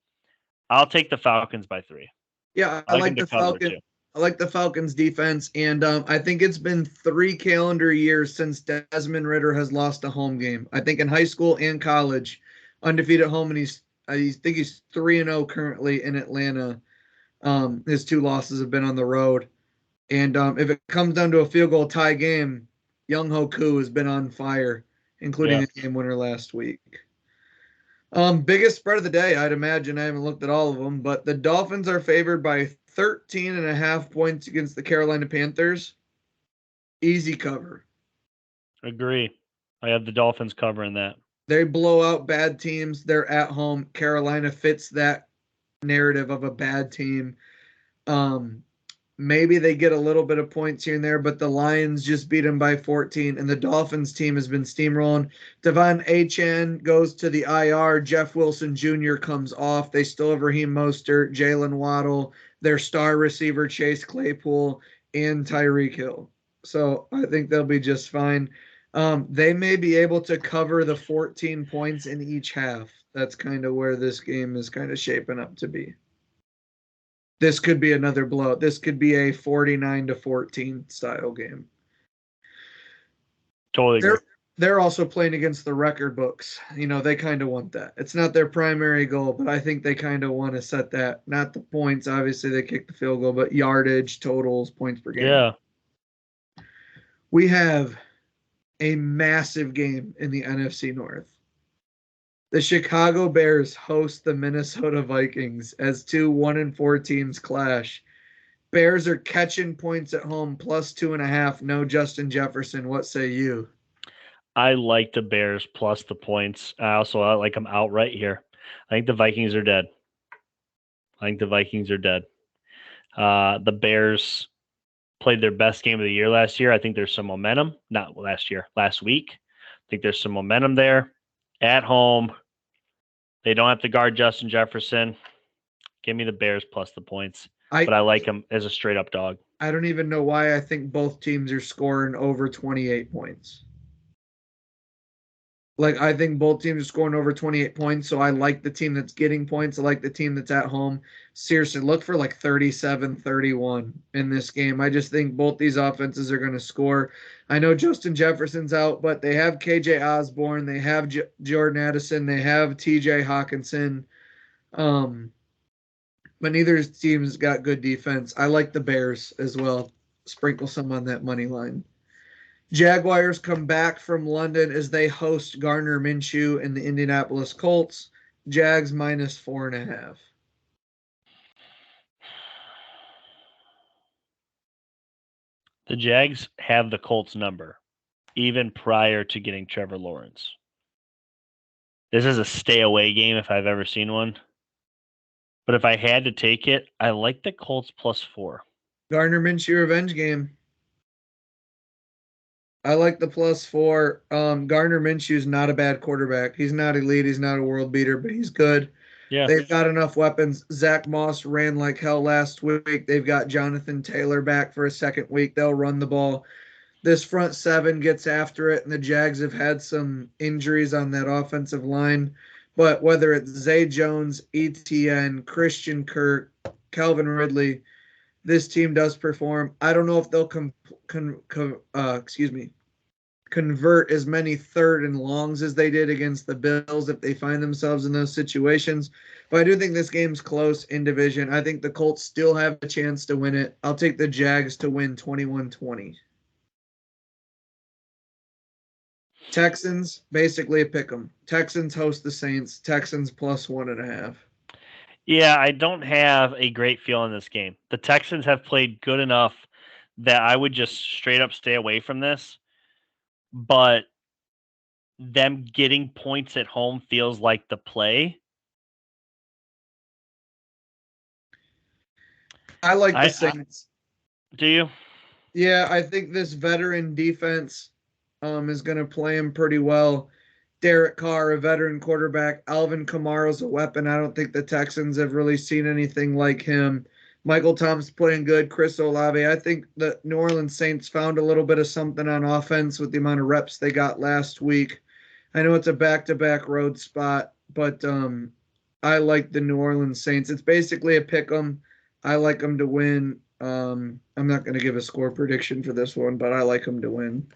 I'll take the Falcons by 3. Yeah, I like them to cover too. I like the Falcons defense, and I think it's been 3 calendar years since Desmond Ridder has lost a home game. I think in high school and college, undefeated at home, and I think he's 3-0 currently in Atlanta. His 2 losses have been on the road, and if it comes down to a field goal tie game, Young Hoku has been on fire, including a game winner last week. Biggest spread of the day, I'd imagine. I haven't looked at all of them, but the Dolphins are favored by 13.5 points against the Carolina Panthers. Easy cover. Agree. I have the Dolphins covering that. They blow out bad teams. They're at home. Carolina fits that narrative of a bad team. Maybe they get a little bit of points here and there, but the Lions just beat them by 14, and the Dolphins team has been steamrolling. Devon Achane goes to the IR. Jeff Wilson Jr. comes off. They still have Raheem Mostert, Jalen Waddle, their star receiver Chase Claypool, and Tyreek Hill. So I think they'll be just fine. They may be able to cover the 14 points in each half. That's kind of where this game is kind of shaping up to be. This could be another blowout. This could be a 49-14 style game. Totally agree. They're also playing against the record books. You know, they kind of want that. It's not their primary goal, but I think they kind of want to set that. Not the points. Obviously, they kick the field goal, but yardage, totals, points per game. Yeah. We have a massive game in the NFC North. The Chicago Bears host the Minnesota Vikings as 2 1-4 teams clash. Bears are catching points at home, plus 2.5. No Justin Jefferson. What say you? I like the Bears plus the points. I like them outright here. I think the Vikings are dead. The Bears played their best game of the year last year. I think there's some momentum. Not last year, last week. I think there's some momentum there. At home, they don't have to guard Justin Jefferson. Give me the Bears plus the points. But I like them as a straight-up dog. I don't even know why I think both teams are scoring over 28 points. Like, I think both teams are scoring over 28 points, so I like the team that's getting points. I like the team that's at home. Seriously, look for like 37-31 in this game. I just think both these offenses are going to score. I know Justin Jefferson's out, but they have KJ Osborne, they have Jordan Addison, they have TJ Hawkinson. But neither team's got good defense. I like the Bears as well. Sprinkle some on that money line. Jaguars come back from London as they host Gardner Minshew and the Indianapolis Colts. Jags minus 4.5. The Jags have the Colts number, even prior to getting Trevor Lawrence. This is a stay away game if I've ever seen one. But if I had to take it, I like the Colts plus 4. Gardner Minshew revenge game. I like the plus 4. Gardner Minshew's not a bad quarterback. He's not elite. He's not a world beater, but he's good. Yeah. They've got enough weapons. Zach Moss ran like hell last week. They've got Jonathan Taylor back for a second week. They'll run the ball. This front 7 gets after it, and the Jags have had some injuries on that offensive line. But whether it's Zay Jones, ETN, Christian Kirk, Calvin Ridley, this team does perform. I don't know if they'll convert as many 3rd and longs as they did against the Bills if they find themselves in those situations. But I do think this game's close in division. I think the Colts still have a chance to win it. I'll take the Jags to win 21-20. Texans, basically a pick 'em. Texans host the Saints. Texans plus 1.5. Yeah, I don't have a great feel in this game. The Texans have played good enough that I would just straight up stay away from this. But them getting points at home feels like the play. I like the I Saints. do you? Yeah, I think this veteran defense is going to play him pretty well. Derek Carr, a veteran quarterback. Alvin Kamara's a weapon. I don't think the Texans have really seen anything like him. Michael Thomas playing good. Chris Olave. I think the New Orleans Saints found a little bit of something on offense with the amount of reps they got last week. I know it's a back-to-back road spot, but I like the New Orleans Saints. It's basically a pick 'em. I like them to win. I'm not going to give a score prediction for this one, but I like them to win.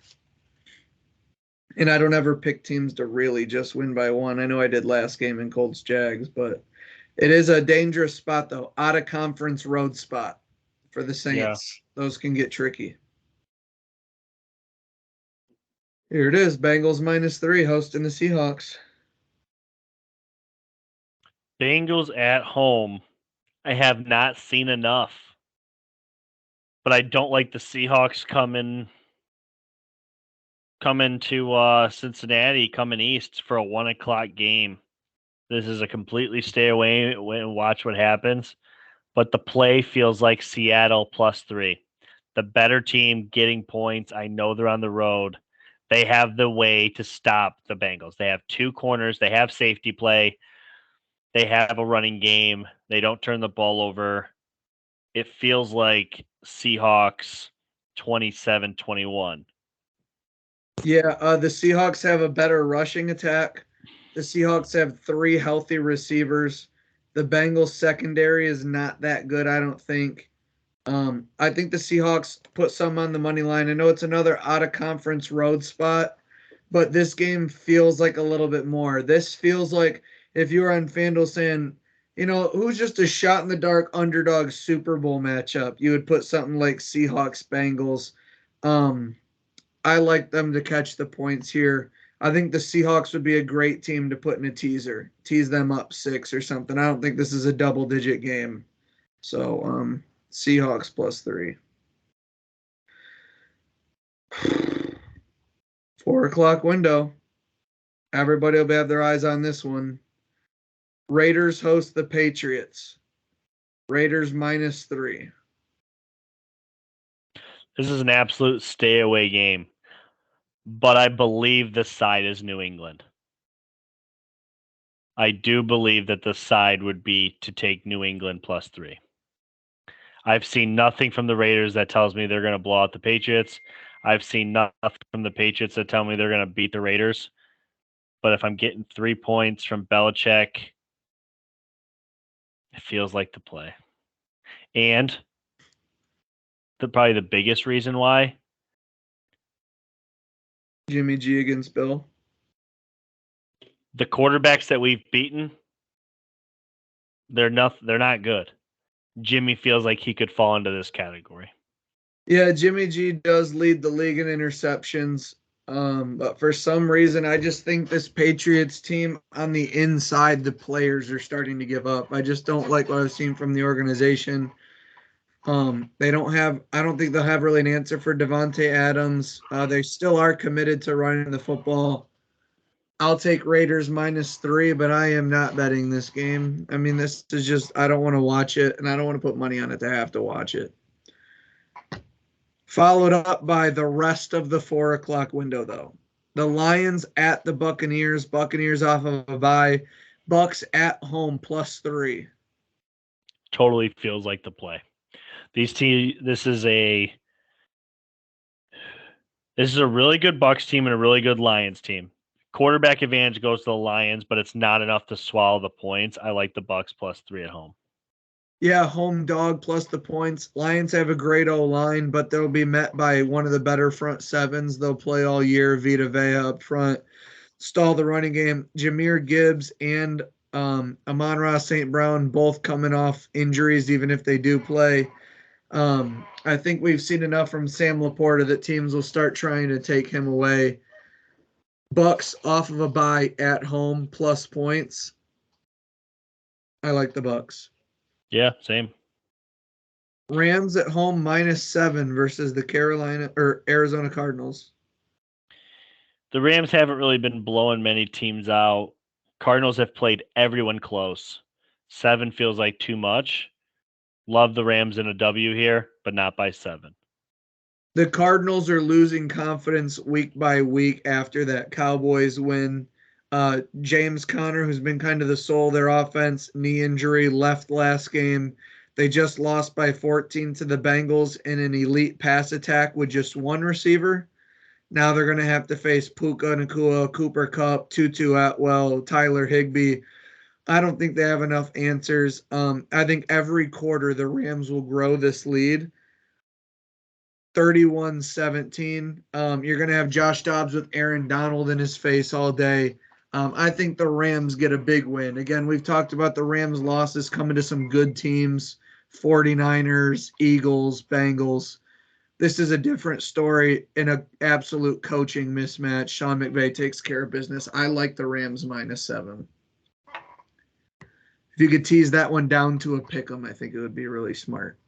And I don't ever pick teams to really just win by one. I know I did last game in Colts Jags, but it is a dangerous spot though. Out of conference road spot for the Yeah. Saints. Those can get tricky. Here it is. Bengals -3 hosting the Seahawks. Bengals at home. I have not seen enough, but I don't like the Seahawks coming to Cincinnati, coming east for a 1 o'clock game. This is a completely stay away and watch what happens. But the play feels like Seattle +3. The better team getting points. I know they're on the road. They have the way to stop the Bengals. They have two corners. They have safety play. They have a running game. They don't turn the ball over. It feels like Seahawks 27-21. Yeah, the Seahawks have a better rushing attack. The Seahawks have three healthy receivers. The Bengals secondary is not that good, I don't think. I think the Seahawks put some on the money line. I know it's another out of conference road spot, but this game feels like a little bit more. This feels like if you were on FanDuel saying, who's just a shot in the dark underdog Super Bowl matchup, you would put something like Seahawks Bengals. I like them to catch the points here. I think the Seahawks would be a great team to put in a teaser, tease them up 6 or something. I don't think this is a double digit game. So, Seahawks +3. 4 o'clock window. Everybody will have their eyes on this one. Raiders host the Patriots. Raiders -3. This is an absolute stay away game. But I believe the side is New England. I do believe that the side would be to take New England +3. I've seen nothing from the Raiders that tells me they're going to blow out the Patriots. I've seen nothing from the Patriots that tell me they're going to beat the Raiders. But if I'm getting 3 points from Belichick, it feels like the play. And probably the biggest reason why, Jimmy G against Bill. the quarterbacks that we've beaten, they're not good. Jimmy feels like he could fall into this category. Yeah, Jimmy G does lead the league in interceptions. But for some reason, I just think this Patriots team on the inside, the players are starting to give up. I just don't like what I've seen from the organization. They don't have, I don't think they'll have really an answer for Devontae Adams. They still are committed to running the football. I'll take Raiders -3, but I am not betting this game. I mean, this is just, I don't want to watch it, and I don't want to put money on it to have to watch it. Followed up by the rest of the 4 o'clock window, though. The Lions at the Buccaneers. Buccaneers off of a bye. Bucks at home +3. Totally feels like the play. This is a really good Bucks team and a really good Lions team. Quarterback advantage goes to the Lions, but it's not enough to swallow the points. I like the Bucks +3 at home. Yeah, home dog plus the points. Lions have a great O line, but they'll be met by one of the better front sevens. They'll play all year. Vita Vea up front, stall the running game. Jahmyr Gibbs and Amon-Ra St. Brown both coming off injuries, even if they do play. I think we've seen enough from Sam Laporta that teams will start trying to take him away. Bucks off of a bye at home plus points. I like the Bucks. Yeah, same. Rams at home -7 versus the Arizona Cardinals. The Rams haven't really been blowing many teams out. Cardinals have played everyone close. 7 feels like too much. Love the Rams in a W here, but not by 7. The Cardinals are losing confidence week by week after that Cowboys win. James Conner, who's been kind of the soul of their offense, knee injury, left last game. They just lost by 14 to the Bengals in an elite pass attack with just one receiver. Now they're going to have to face Puka Nacua, Cooper Kupp, Tutu Atwell, Tyler Higbee. I don't think they have enough answers. I think every quarter the Rams will grow this lead. 31-17. You're going to have Josh Dobbs with Aaron Donald in his face all day. I think the Rams get a big win. Again, we've talked about the Rams losses coming to some good teams, 49ers, Eagles, Bengals. This is a different story in an absolute coaching mismatch. Sean McVay takes care of business. I like the Rams -7. If you could tease that one down to a pick 'em, I think it would be really smart.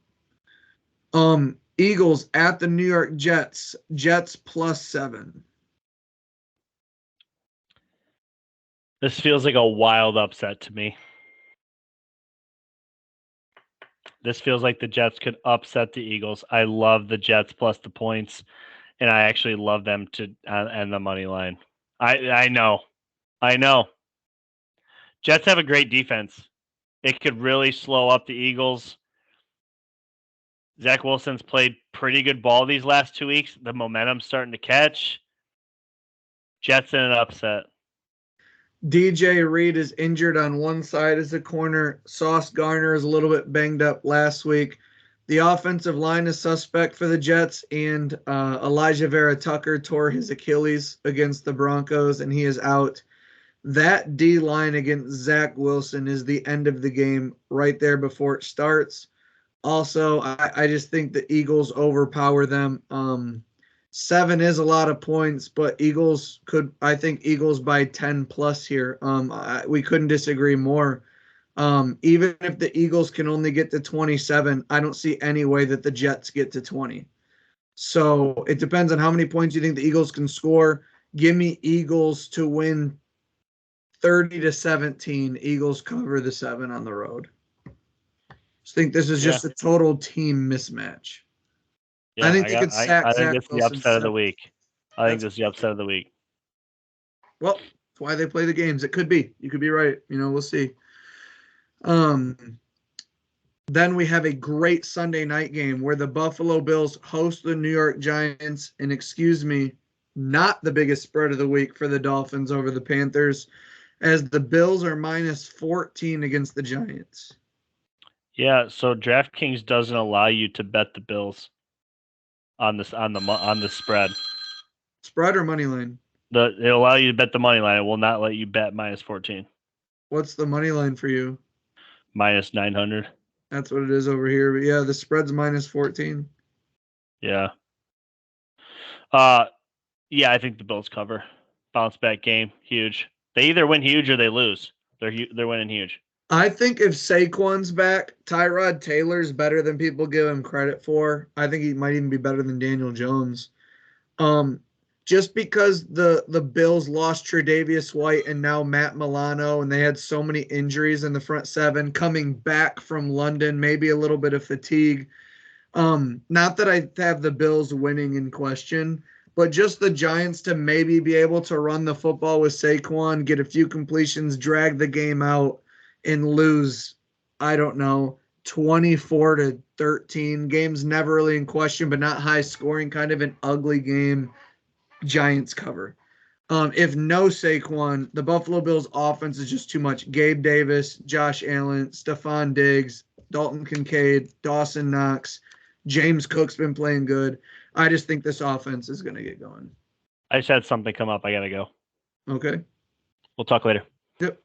Eagles at the New York Jets. Jets +7. This feels like a wild upset to me. This feels like the Jets could upset the Eagles. I love the Jets plus the points, and I actually love them to end the money line. I know. Jets have a great defense. It could really slow up the Eagles. Zach Wilson's played pretty good ball these last 2 weeks. The momentum's starting to catch. Jets in an upset. DJ Reed is injured on one side as a corner. Sauce Gardner is a little bit banged up last week. The offensive line is suspect for the Jets, and Elijah Vera Tucker tore his Achilles against the Broncos, and he is out. That D line against Zach Wilson is the end of the game right there before it starts. Also, I just think the Eagles overpower them. 7 is a lot of points, but I think Eagles by 10 plus here. We couldn't disagree more. Even if the Eagles can only get to 27, I don't see any way that the Jets get to 20. So it depends on how many points you think the Eagles can score. Give me Eagles to win 30-17. Eagles cover the 7 on the road. I think this is just a total team mismatch. Yeah, I think they could sack Zach this is the Wilson upset of the week. I think this is the upset of the week. Well, that's why they play the games. It could be. You could be right. We'll see. Then we have a great Sunday night game where the Buffalo Bills host the New York Giants. And excuse me, not the biggest spread of the week for the Dolphins over the Panthers, as the Bills are -14 against the Giants. Yeah, so DraftKings doesn't allow you to bet the Bills on the spread. Spread or money line? It'll allow you to bet the money line. It will not let you bet -14. What's the money line for you? -900. That's what it is over here. But yeah, the spread's -14. Yeah. Yeah, I think the Bills cover. Bounce back game, huge. They either win huge or they lose. They're winning huge. I think if Saquon's back, Tyrod Taylor's better than people give him credit for. I think he might even be better than Daniel Jones. Just because the Bills lost Tre'Davious White and now Matt Milano, and they had so many injuries in the front 7, coming back from London, maybe a little bit of fatigue. Not that I have the Bills winning in question, but just the Giants to maybe be able to run the football with Saquon, get a few completions, drag the game out, and lose, I don't know, 24-13. Game's never really in question, but not high scoring, kind of an ugly game. Giants cover. If no Saquon, the Buffalo Bills offense is just too much. Gabe Davis, Josh Allen, Stephon Diggs, Dalton Kincaid, Dawson Knox, James Cook's been playing good. I just think this offense is going to get going. I just had something come up. I got to go. Okay. We'll talk later. Yep.